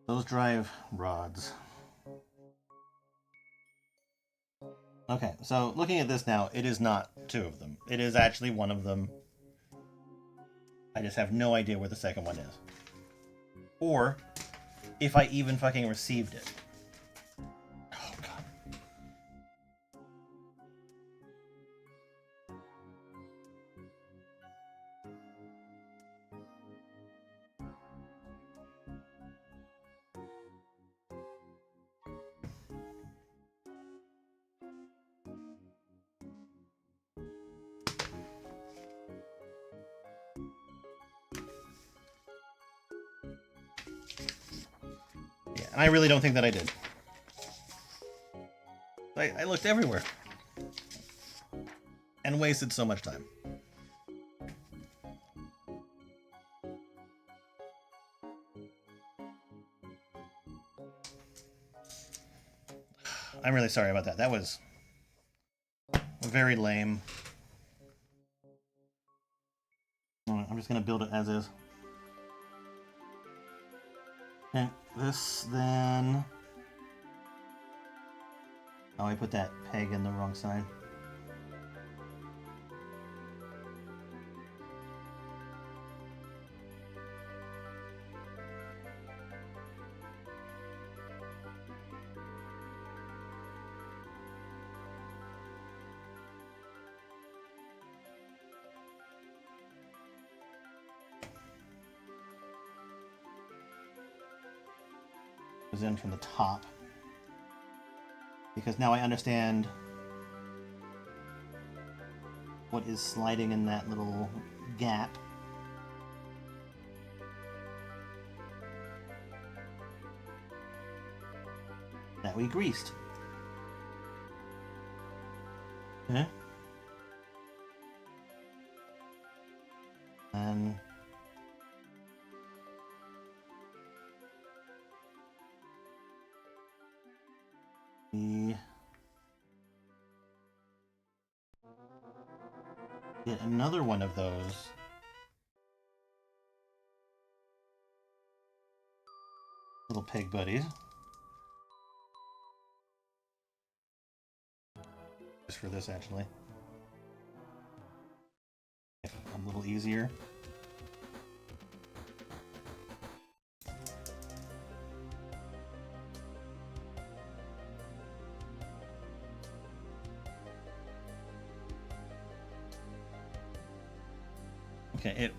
those drive rods. Okay, so looking at this now, it is not two of them. It is actually one of them. I just have no idea where the second one is. Or if I even fucking received it. Oh, God. Yeah, and I really don't think that I did. I looked everywhere. And wasted so much time. I'm really sorry about that. That was very lame. Alright, I'm just gonna build it as is. Okay, this then... Oh, I put that peg in the wrong side. Goes in from the top. Because now I understand what is sliding in that little gap. That we greased. Okay. And the Get another one of those. Little pig buddies. Just for this, actually. A little easier. Okay, it...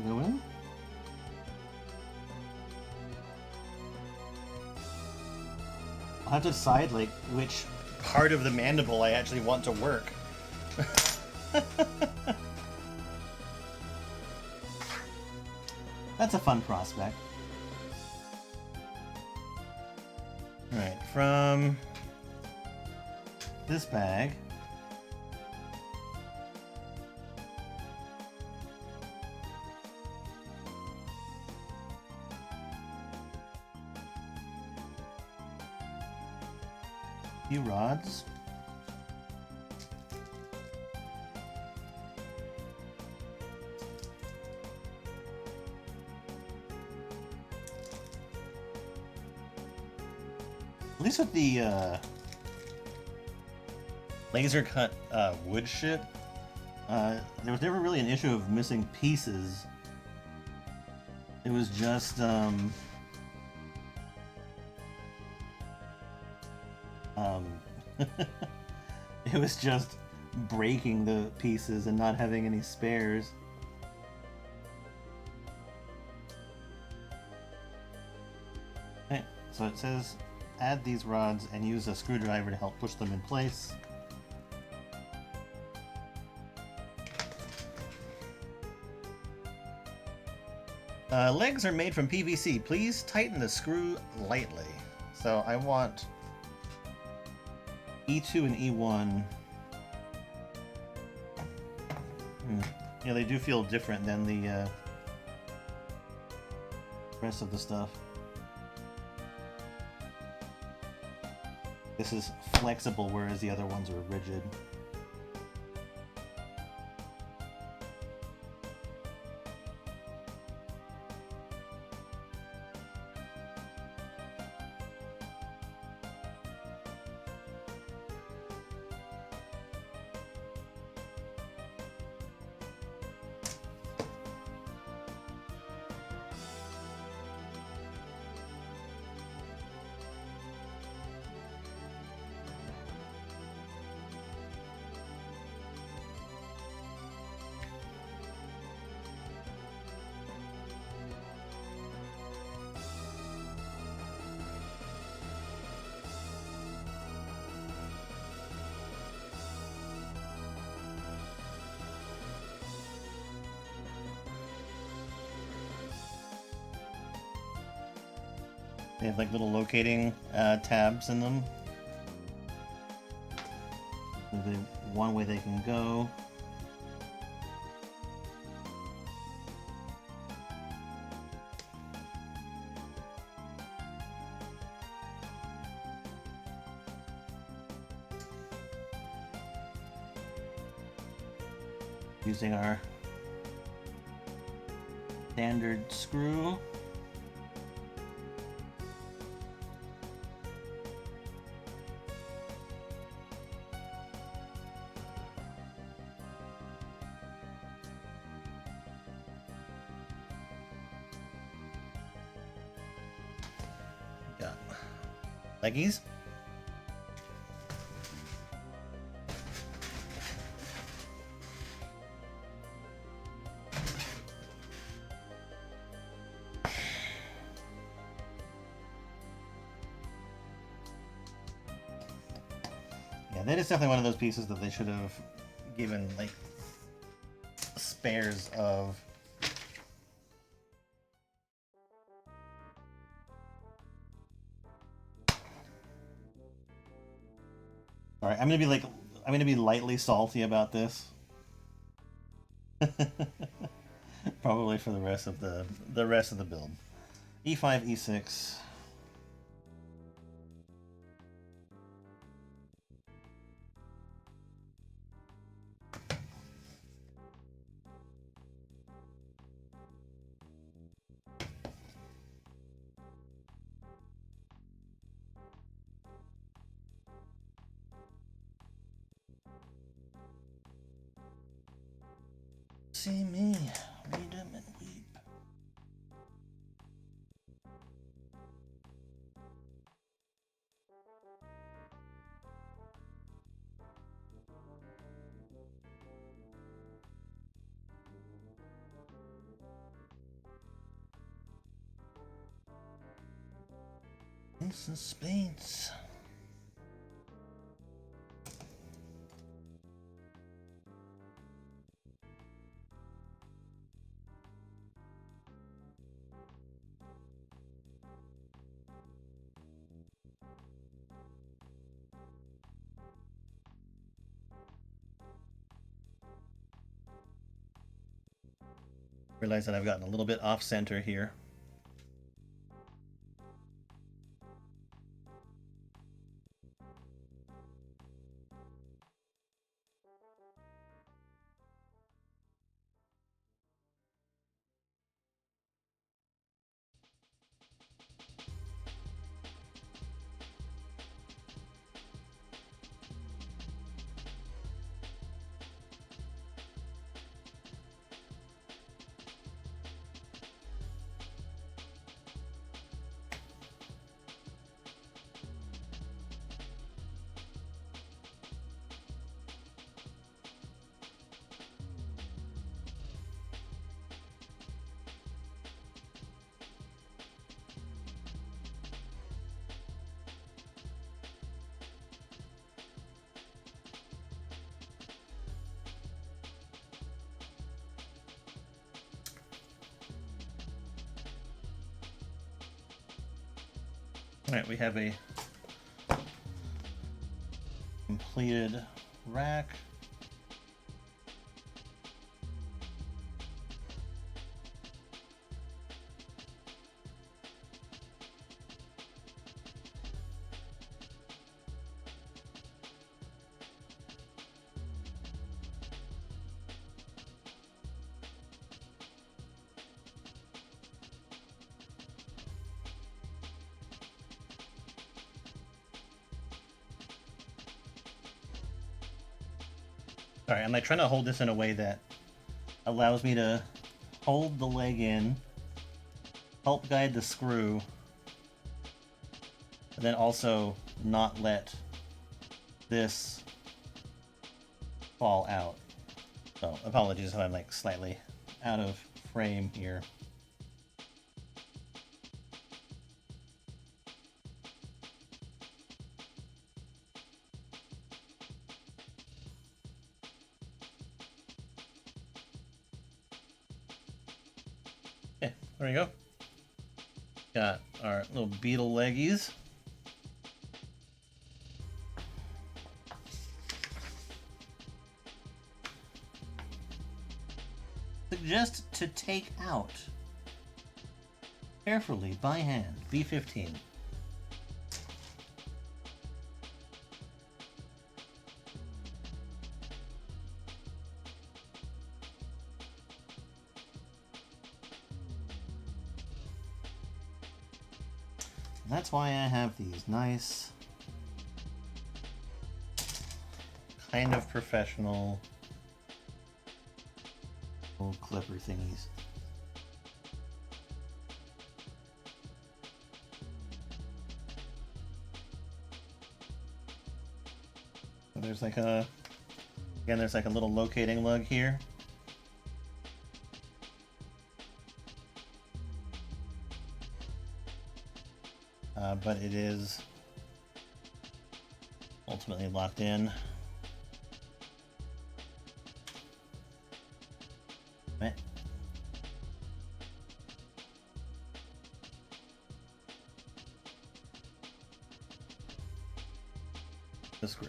Go in. I'll have to decide, like, which part of the mandible I actually want to work. That's a fun prospect. Alright, from this bag. Few rods. At least with the laser cut wood shit, there was never really an issue of missing pieces. It was just it was just breaking the pieces and not having any spares. Okay, so it says add these rods and use a screwdriver to help push them in place. Legs are made from PVC. Please tighten the screw lightly. So I want E2 and E1. Yeah, they do feel different than the rest of the stuff. This is flexible, whereas the other ones are rigid. They have like little locating tabs in them. So one way they can go. Using our standard screw. Leggies? Yeah, that is definitely one of those pieces that they should have given, like, spares of. Alright, I'm gonna be lightly salty about this. Probably for the rest of the build. E5, E6. See me, read 'em and weep. In suspense. Realize that I've gotten a little bit off center here. Alright, we have a completed rack. Alright, I'm like trying to hold this in a way that allows me to hold the leg in, help guide the screw, and then also not let this fall out. So apologies if I'm like slightly out of frame here. Okay, there we go. Got our little beetle leggies. Suggest to take out carefully by hand. B15. That's why I have these nice, kind of professional little clipper thingies. There's like a, again, there's like a little locating lug here. But it is ultimately locked in. Right. The screw.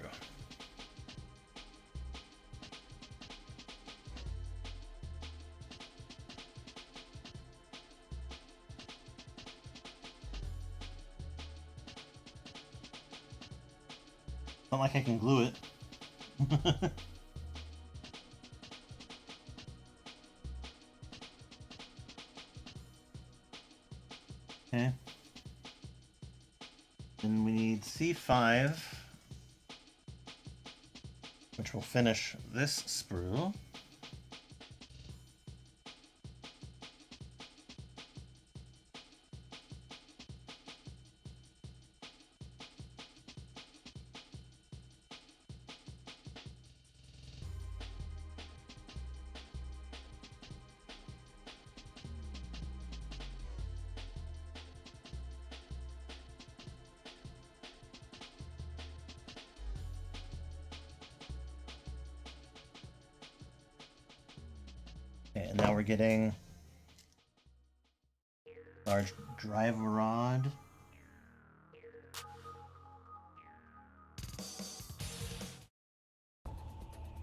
Not like I can glue it. Okay. Then we need C5, which will finish this sprue. Okay, and now we're getting large drive rod.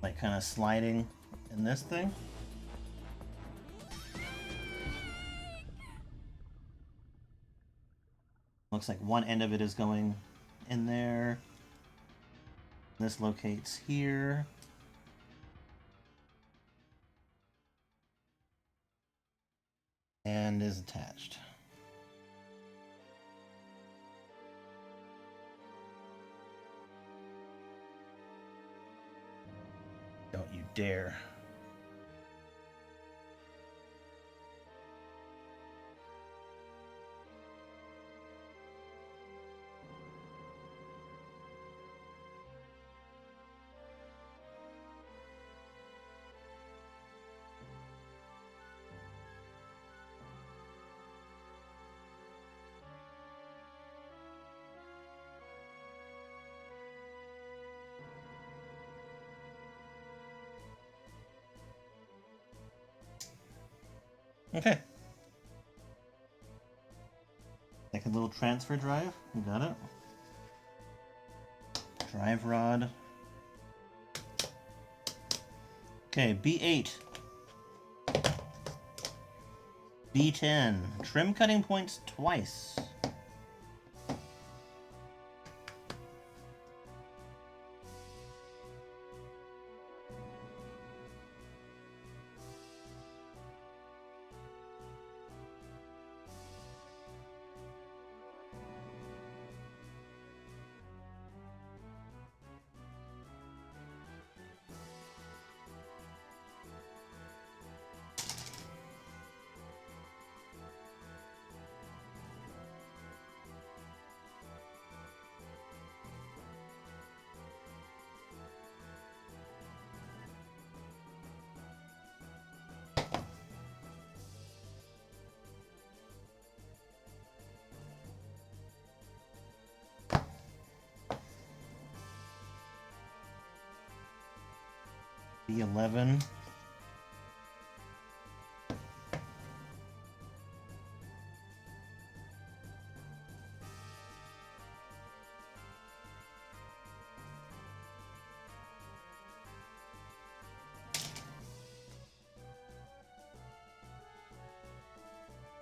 Like kind of sliding in this thing. Looks like one end of it is going in there. This locates here. And is attached. Don't you dare. Okay. Like a little transfer drive. You got it. Drive rod. Okay, B8. B10. Trim cutting points twice. B11.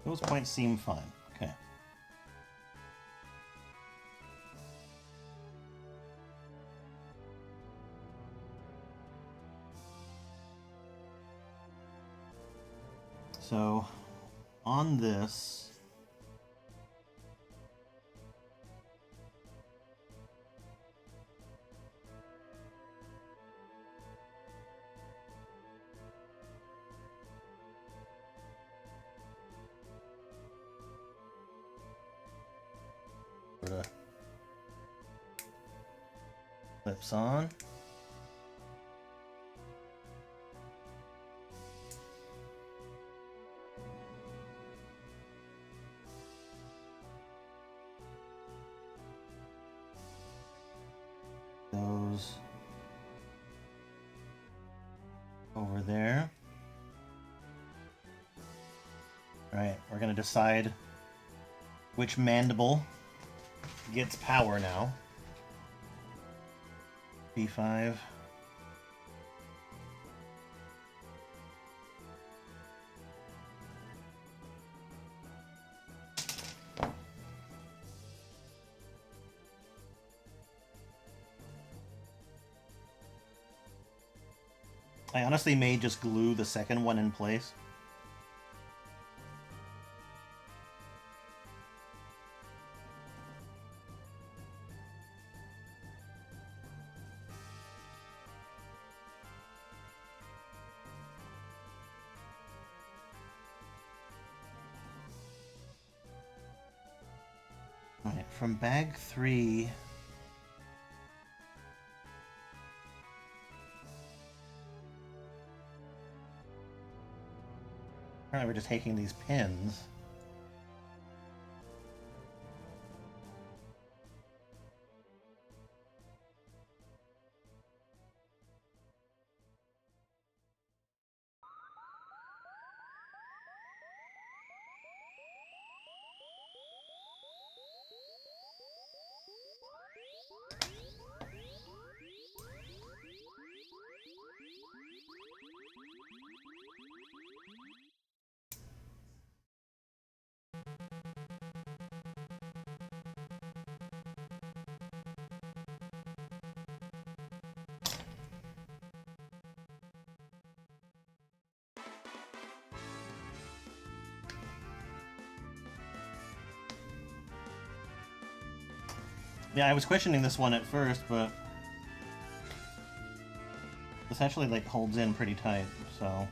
Those points seem fine. Okay. So, on this, put a clips on. goes over there. Alright, we're gonna decide which mandible gets power now. B5. I honestly may just glue the second one in place. Alright, from bag 3... Apparently we're just taking these pins. Yeah, I was questioning this one at first, but this actually like holds in pretty tight, so...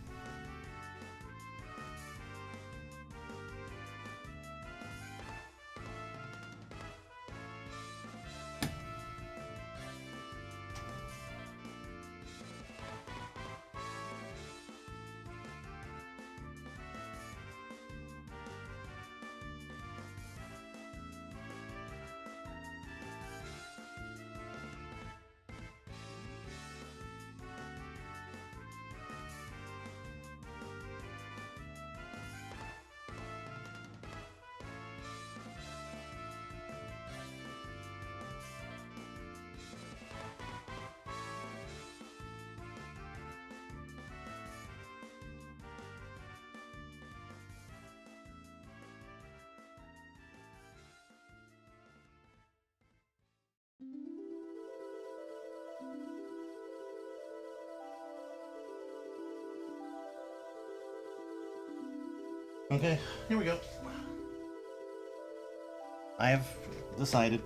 Okay, here we go. I have decided.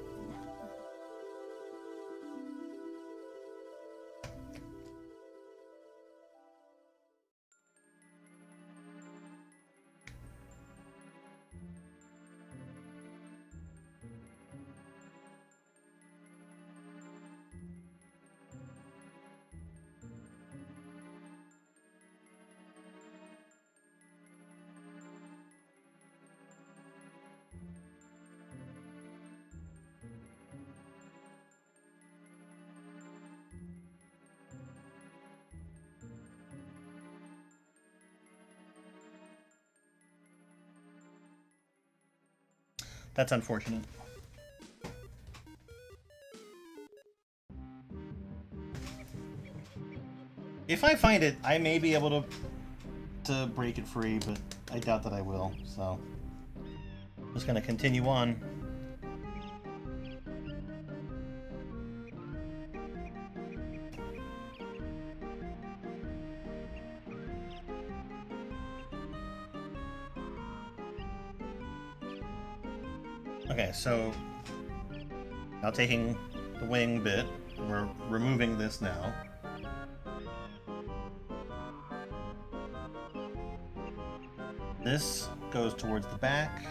That's unfortunate. If I find it, I may be able to break it free, but I doubt that I will, so... Just gonna continue on. Okay, so now taking the wing bit, we're removing this now. This goes towards the back.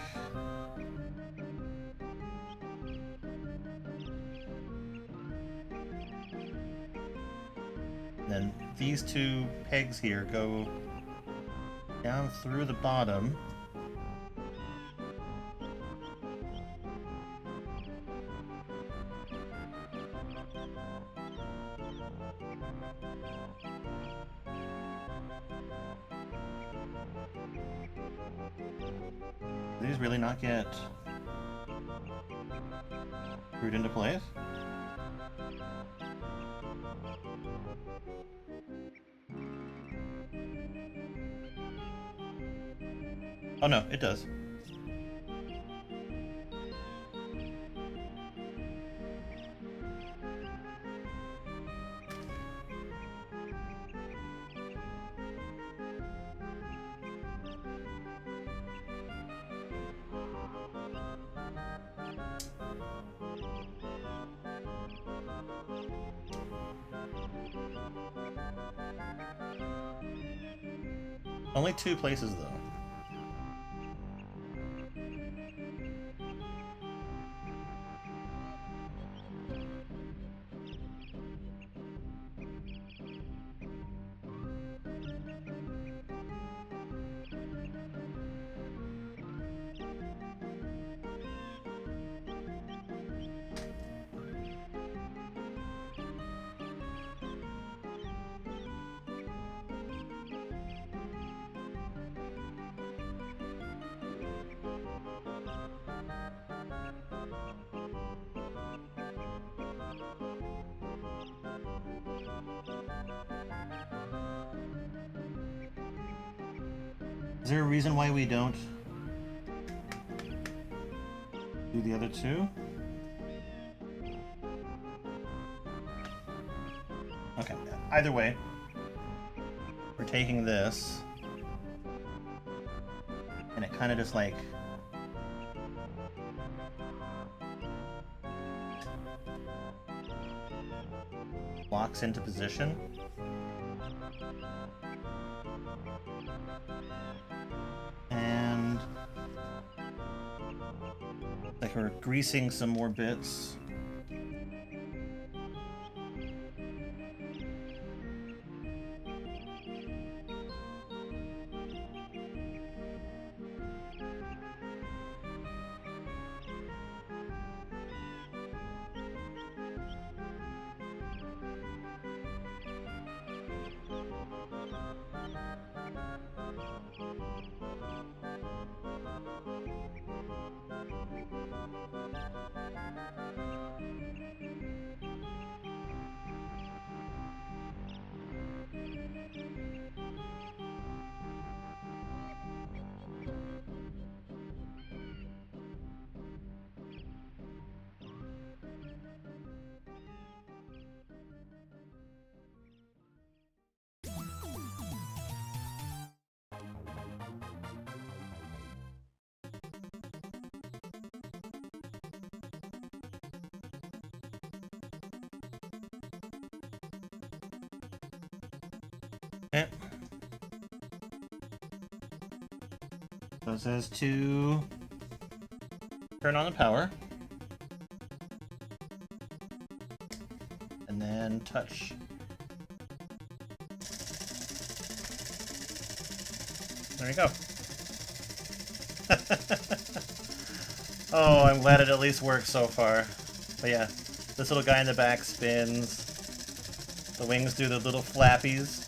Then these two pegs here go down through the bottom. These really not get screwed into place? Oh no, it does. Only 2 places though. Is there a reason why we don't do the other 2? Okay, either way, we're taking this, and it kind of just like locks into position. And like we're greasing some more bits. Okay. So it says to turn on the power. And then touch. There you go. Oh, I'm glad it at least works so far. But yeah, this little guy in the back spins. The wings do the little flappies.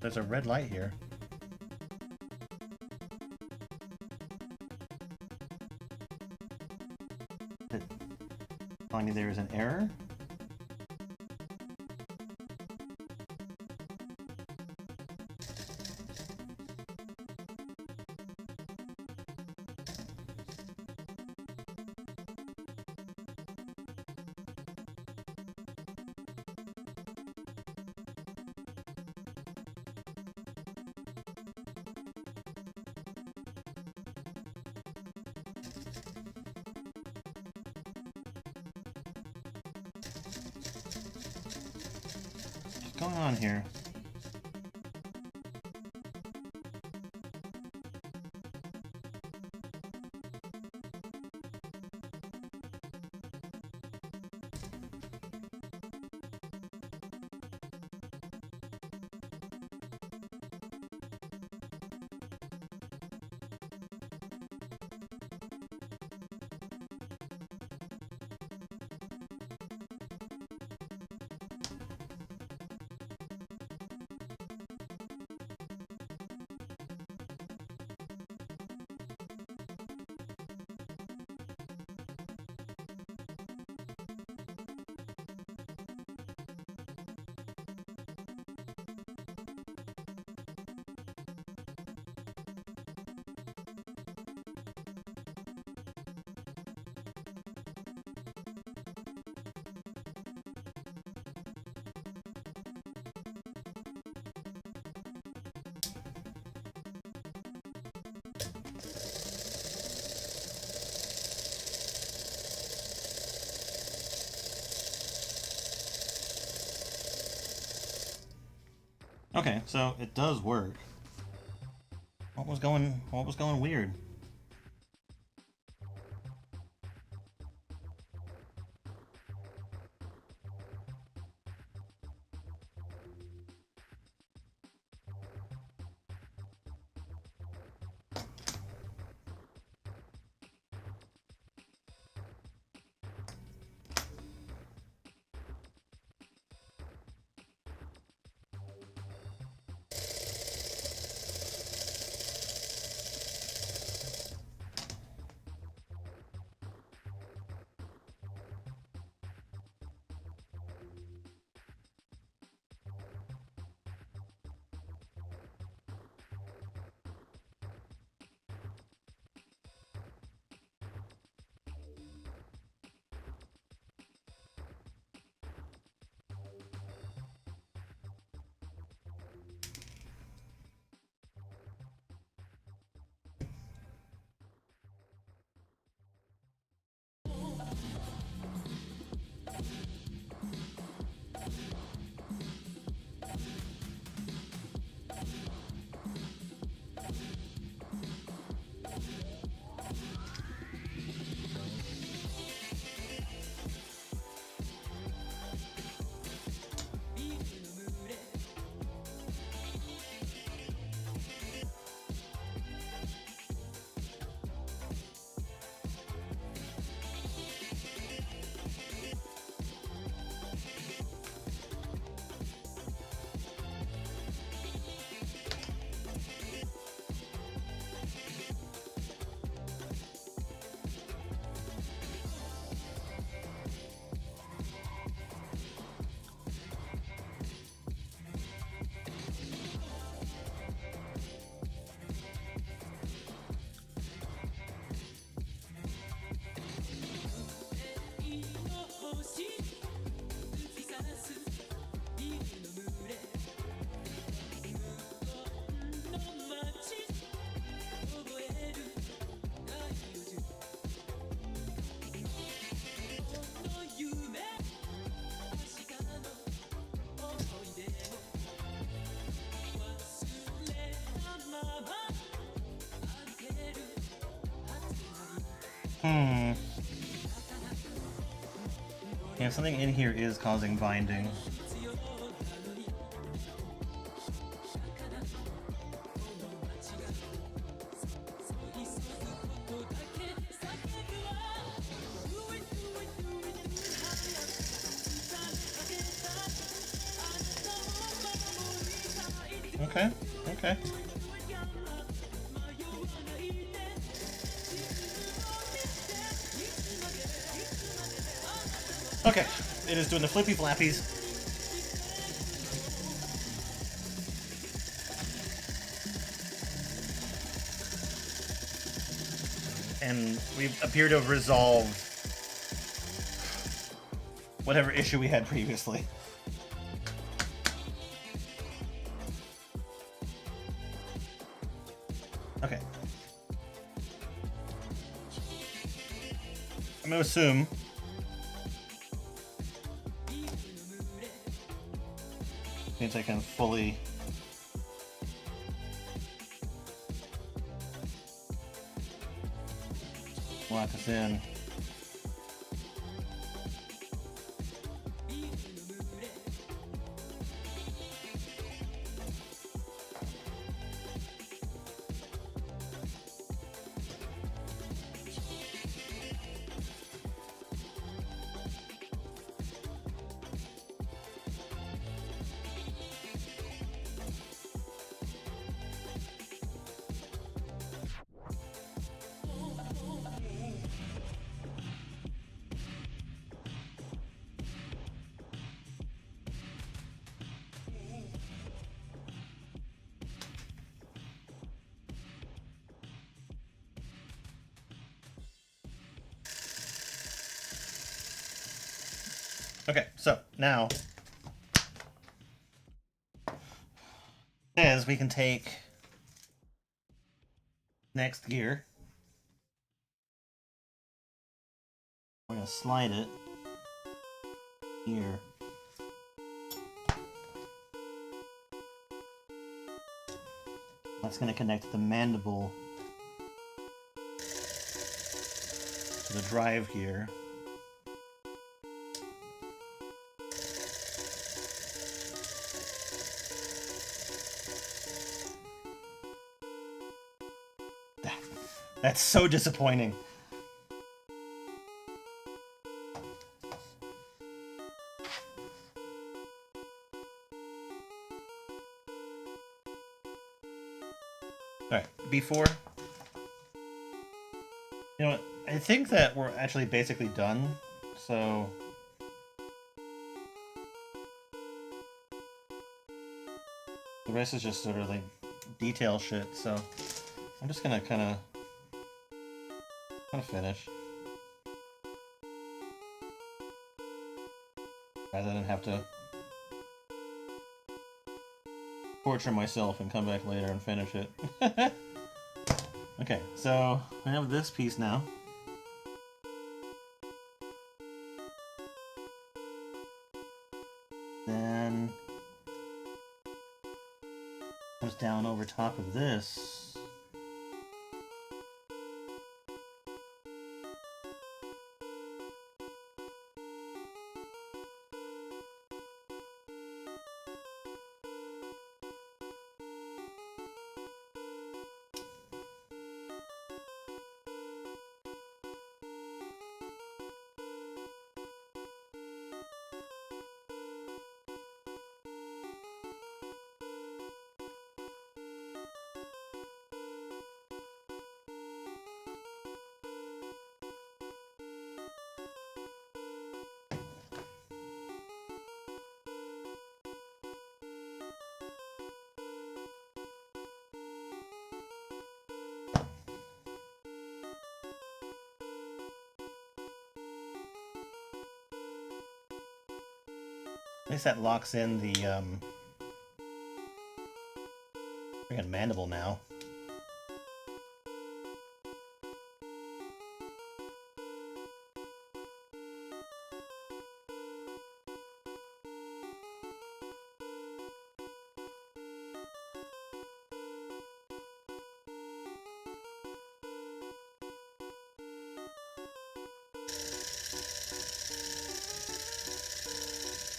There's a red light here. Telling me there is an error? What's going on here? Okay, so it does work. What was going weird? Hmm. Yeah, something in here is causing binding. Okay, okay. Okay, it is doing the flippy flappies. And we appear to have resolved whatever issue we had previously. Okay. I'm gonna assume means I can fully lock us in. Okay, so now as we can take next gear. We're gonna slide it here. That's going to connect the mandible to the drive here. That's so disappointing. Alright, before... You know what? I think that we're actually basically done, so... The rest is just sort of like detail shit, so... I'm just gonna kinda finish. Rather than have to torture myself and come back later and finish it. Okay, so I have this piece now. Then comes down over top of this. At least that locks in the freaking mandible now.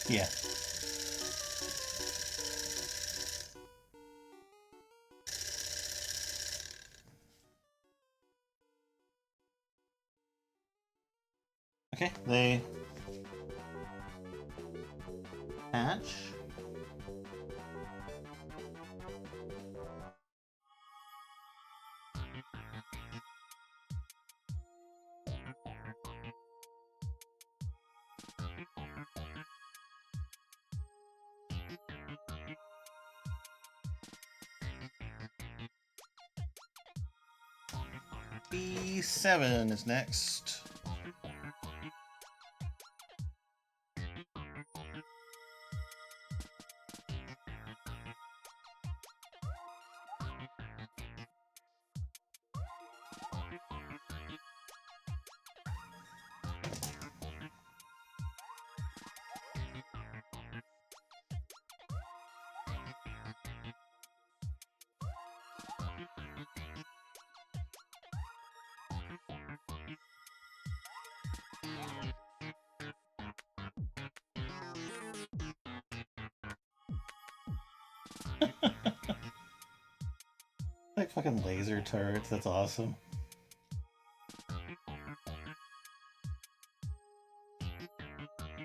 Yeah. Okay, they hatch. B7 is next. Like fucking laser turrets, that's awesome.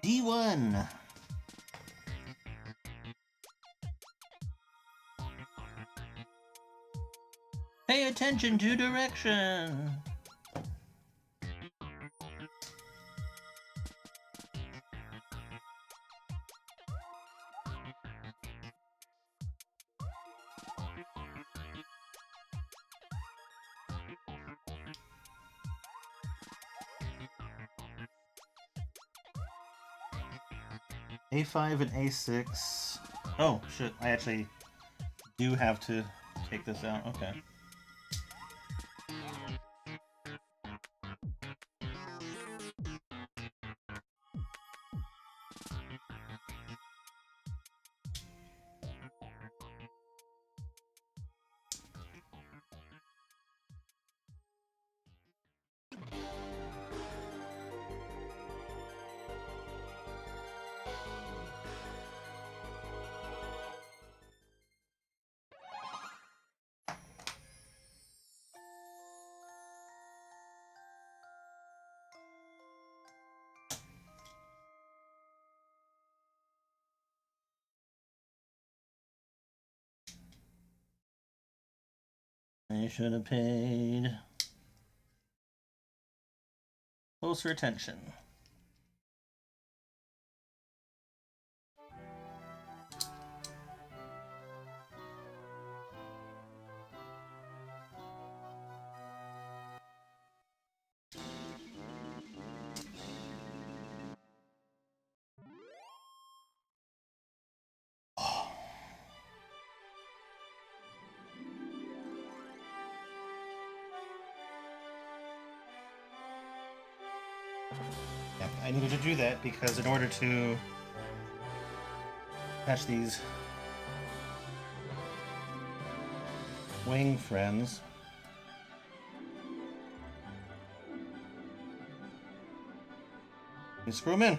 D1! Pay attention to direction! A5 and A6. Oh, shit. I actually do have to take this out. Okay. I should have paid closer attention. Yeah, I needed to do that because in order to catch these wing friends, you screw them in.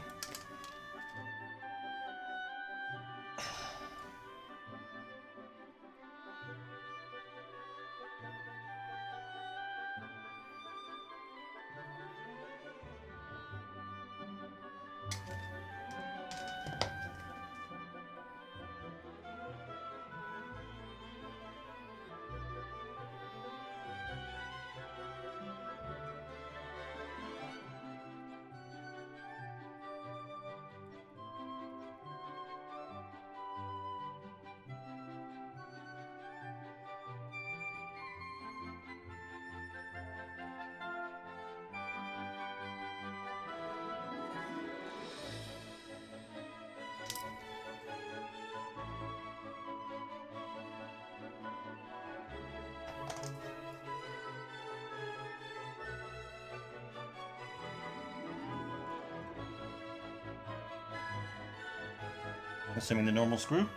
Assuming the normal screw.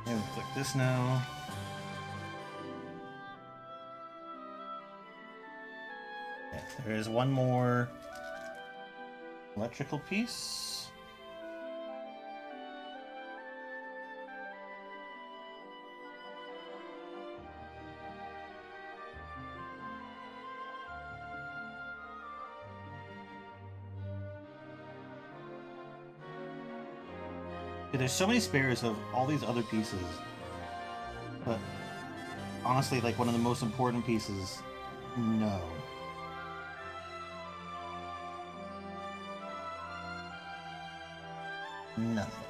And click this now. Yeah, there is one more electrical piece. Yeah, there's so many spares of all these other pieces, but honestly, like one of the most important pieces, no. Nothing.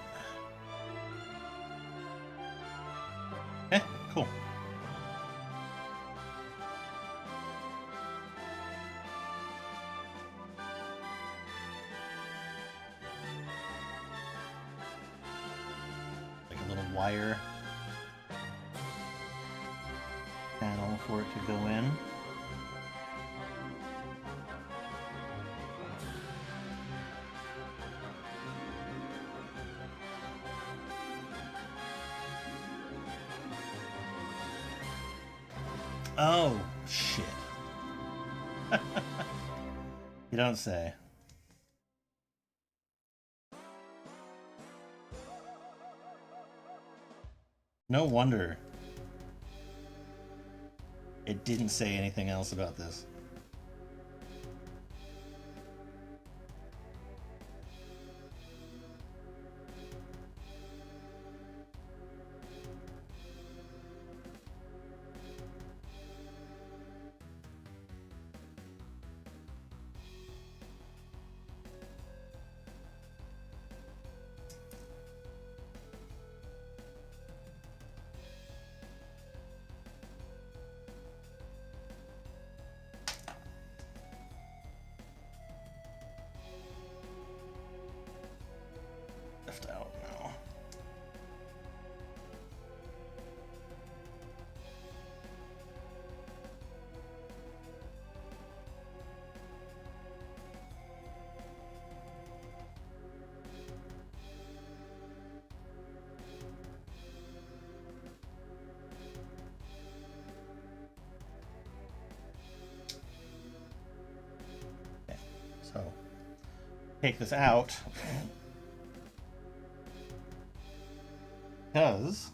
Okay, cool. Like a little wire panel for it to go in. Oh, shit. You don't say. No wonder it didn't say anything else about this. take this out because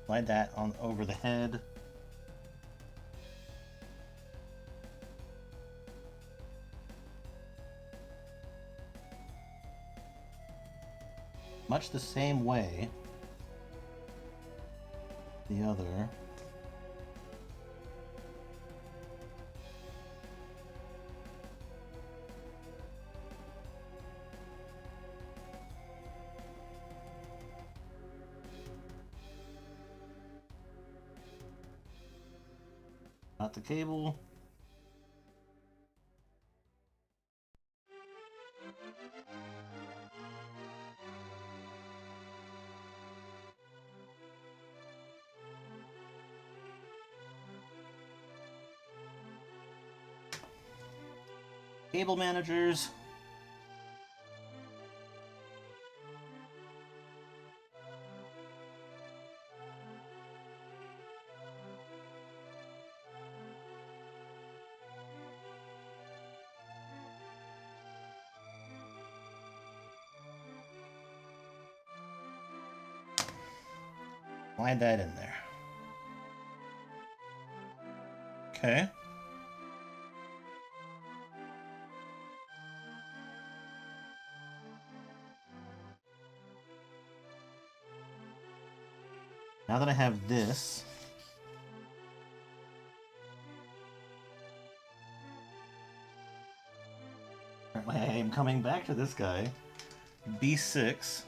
slide that on over the head. Much the same way the other. Not the cable. Cable managers. Slide that in there. Okay. Now that I have this, apparently I am coming back to this guy, B6.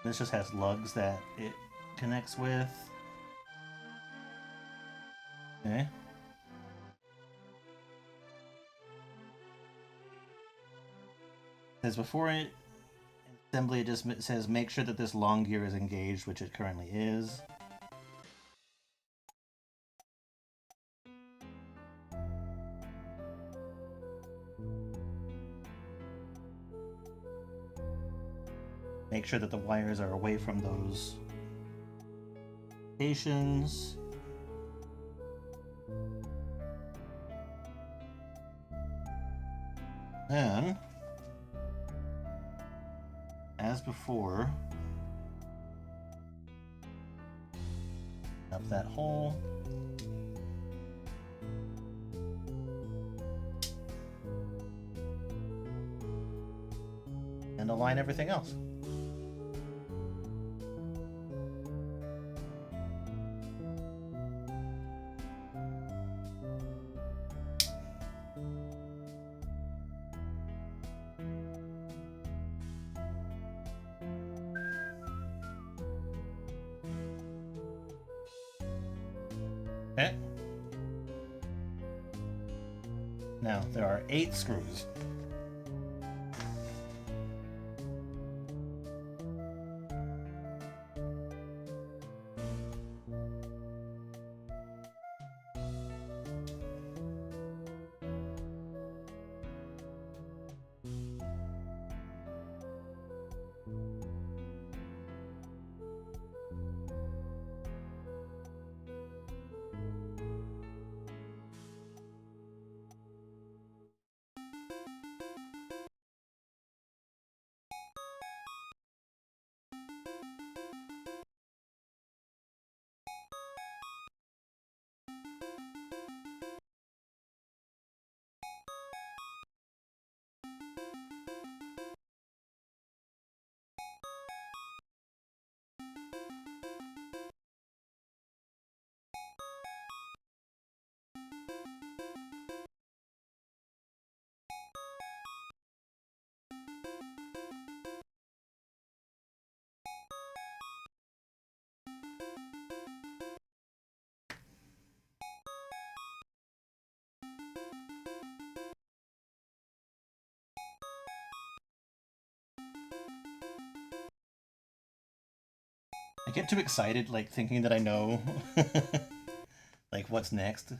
This just has lugs that it connects with. Okay. Says before it assembly, it just says make sure that this long gear is engaged, which it currently is. Make sure that the wires are away from those stations. Then, as before, up that hole. And align everything else. Okay. Now, there are 8 screws. get too excited, like thinking that I know, like what's next.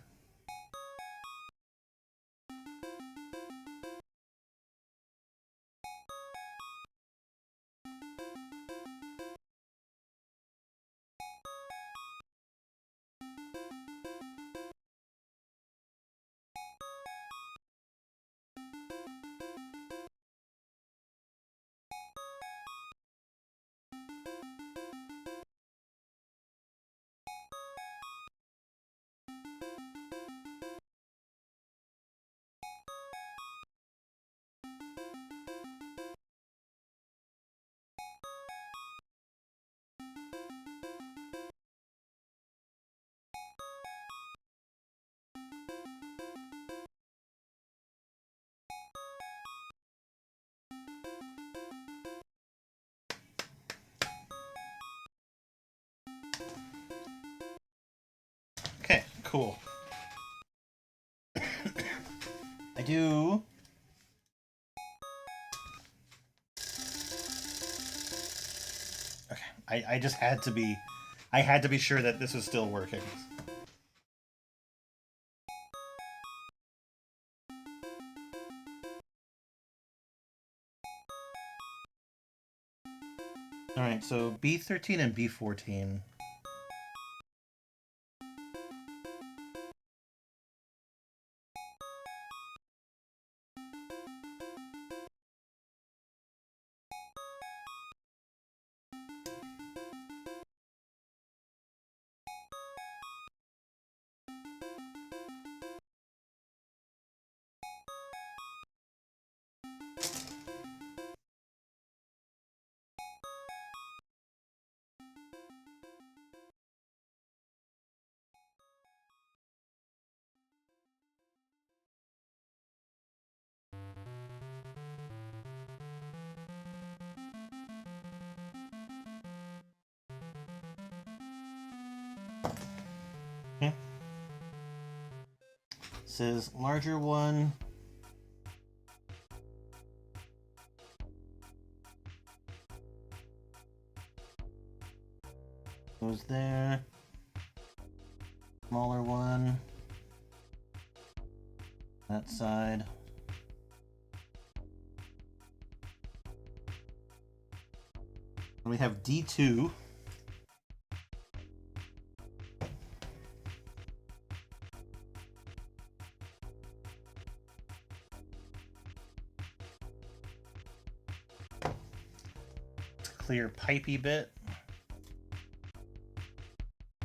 Okay, cool. I do. Okay, I just had to be, I had to be sure that this is still working. All right, so B13 and B14. Okay. Says larger one. Goes there. Smaller one. That side. We have D2. Clear pipey bit.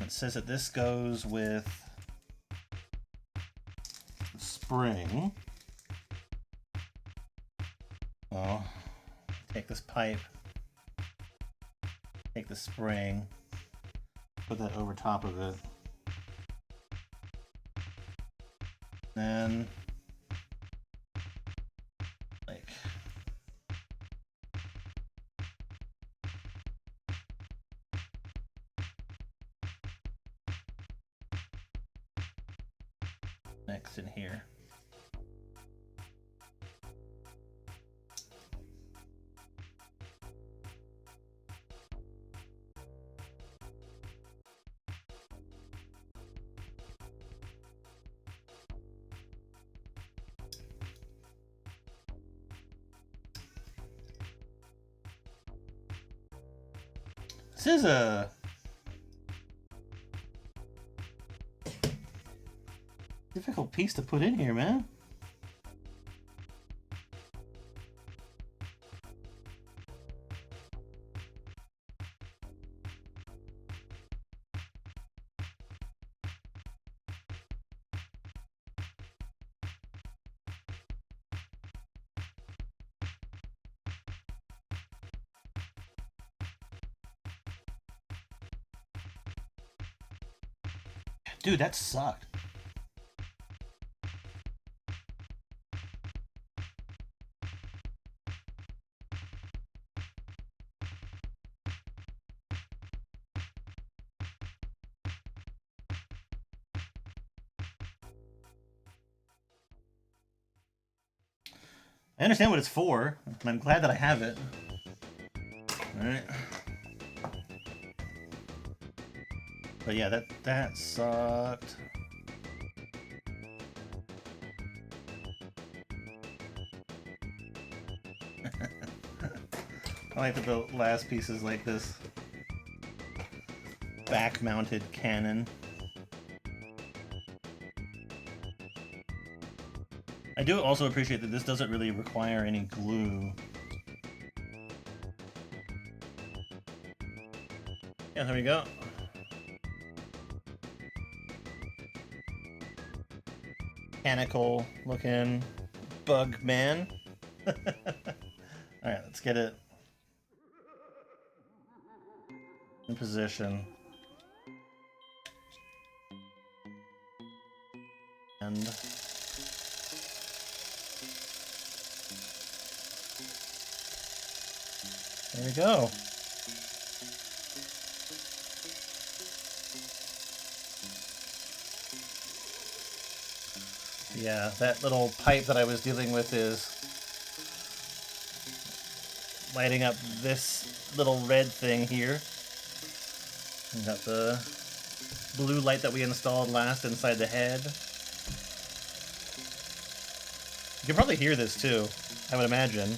It says that this goes with the spring. Oh, take this pipe, take the spring, put that over top of it. Then, like, next in here. This is a difficult piece to put in here, man. Dude, that sucked. I understand what it's for, and I'm glad that I have it. Alright. But yeah, that sucked. I like that the last piece is like this back-mounted cannon. I do also appreciate that this doesn't really require any glue. Yeah, there we go. Mechanical looking bug man. Alright, let's get it in position. And there we go. Yeah, that little pipe that I was dealing with is lighting up this little red thing here. We got the blue light that we installed last inside the head. You can probably hear this too, I would imagine.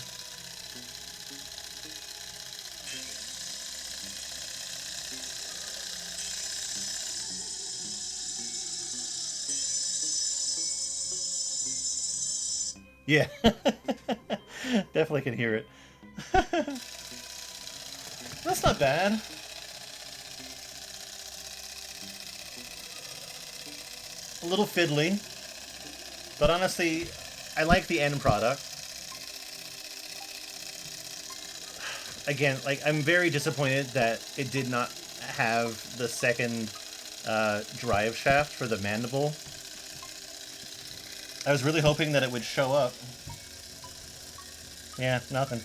Yeah, definitely can hear it. That's not bad. A little fiddly, but honestly, I like the end product. Again, like, I'm very disappointed that it did not have the second drive shaft for the mandible. I was really hoping that it would show up. Yeah, nothing.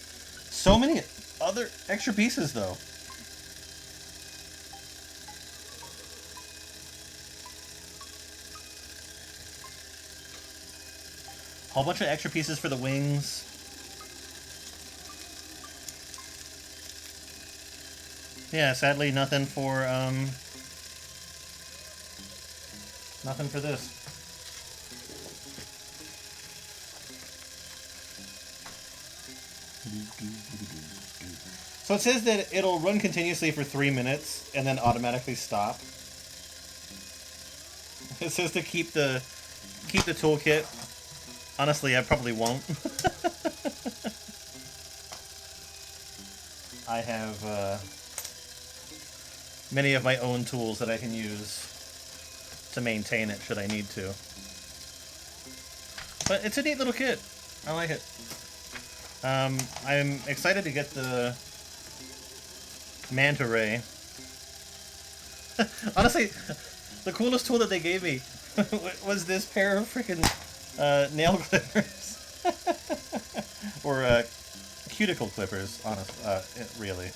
So many other extra pieces, though. Whole bunch of extra pieces for the wings. Yeah, sadly, nothing for this. So it says that it'll run continuously for 3 minutes and then automatically stop. It says to keep the toolkit. Honestly, I probably won't. I have many of my own tools that I can use to maintain it should I need to. But it's a neat little kit. I like it. I'm excited to get the manta ray. Honestly, the coolest tool that they gave me was this pair of freaking nail clippers. Or cuticle clippers, really.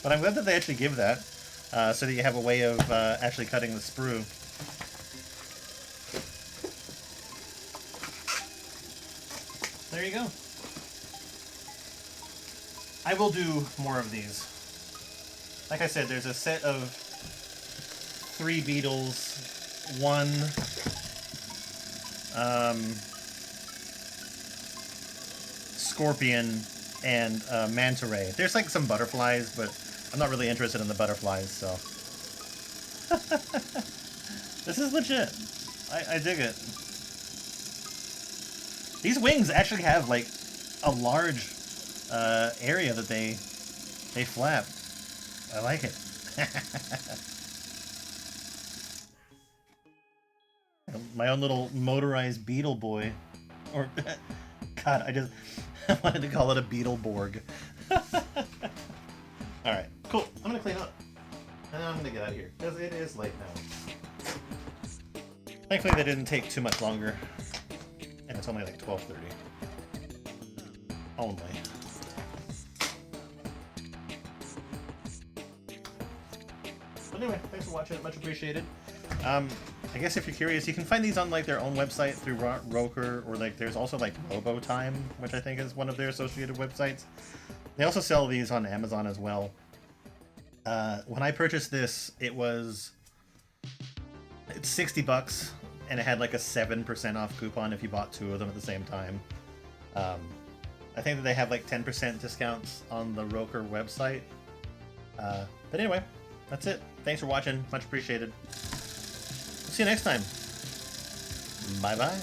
But I'm glad that they actually give that, so that you have a way of actually cutting the sprue. There you go. I will do more of these. Like I said, there's a set of 3 beetles, 1 scorpion, and manta ray. There's like some butterflies, but I'm not really interested in the butterflies, so. This is legit. I dig it. These wings actually have like a large area that they flap. I like it. My own little motorized beetle boy. Or, God, I wanted to call it a Beetleborg. Alright, cool. I'm gonna clean up. And then I'm gonna get out of here, because it is late now. Thankfully that didn't take too much longer. And it's only like 12:30. Only. But anyway, thanks for watching. Much appreciated. I guess if you're curious, you can find these on like their own website through Rokr, or like there's also like RoboTime, which I think is one of their associated websites. They also sell these on Amazon as well. When I purchased this, it's $60, and it had like a 7% off coupon if you bought two of them at the same time. I think that they have like 10% discounts on the Rokr website. But anyway, that's it. Thanks for watching. Much appreciated. See you next time. Bye-bye.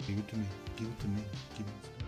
Give it to me. Give it to me. Give it to me.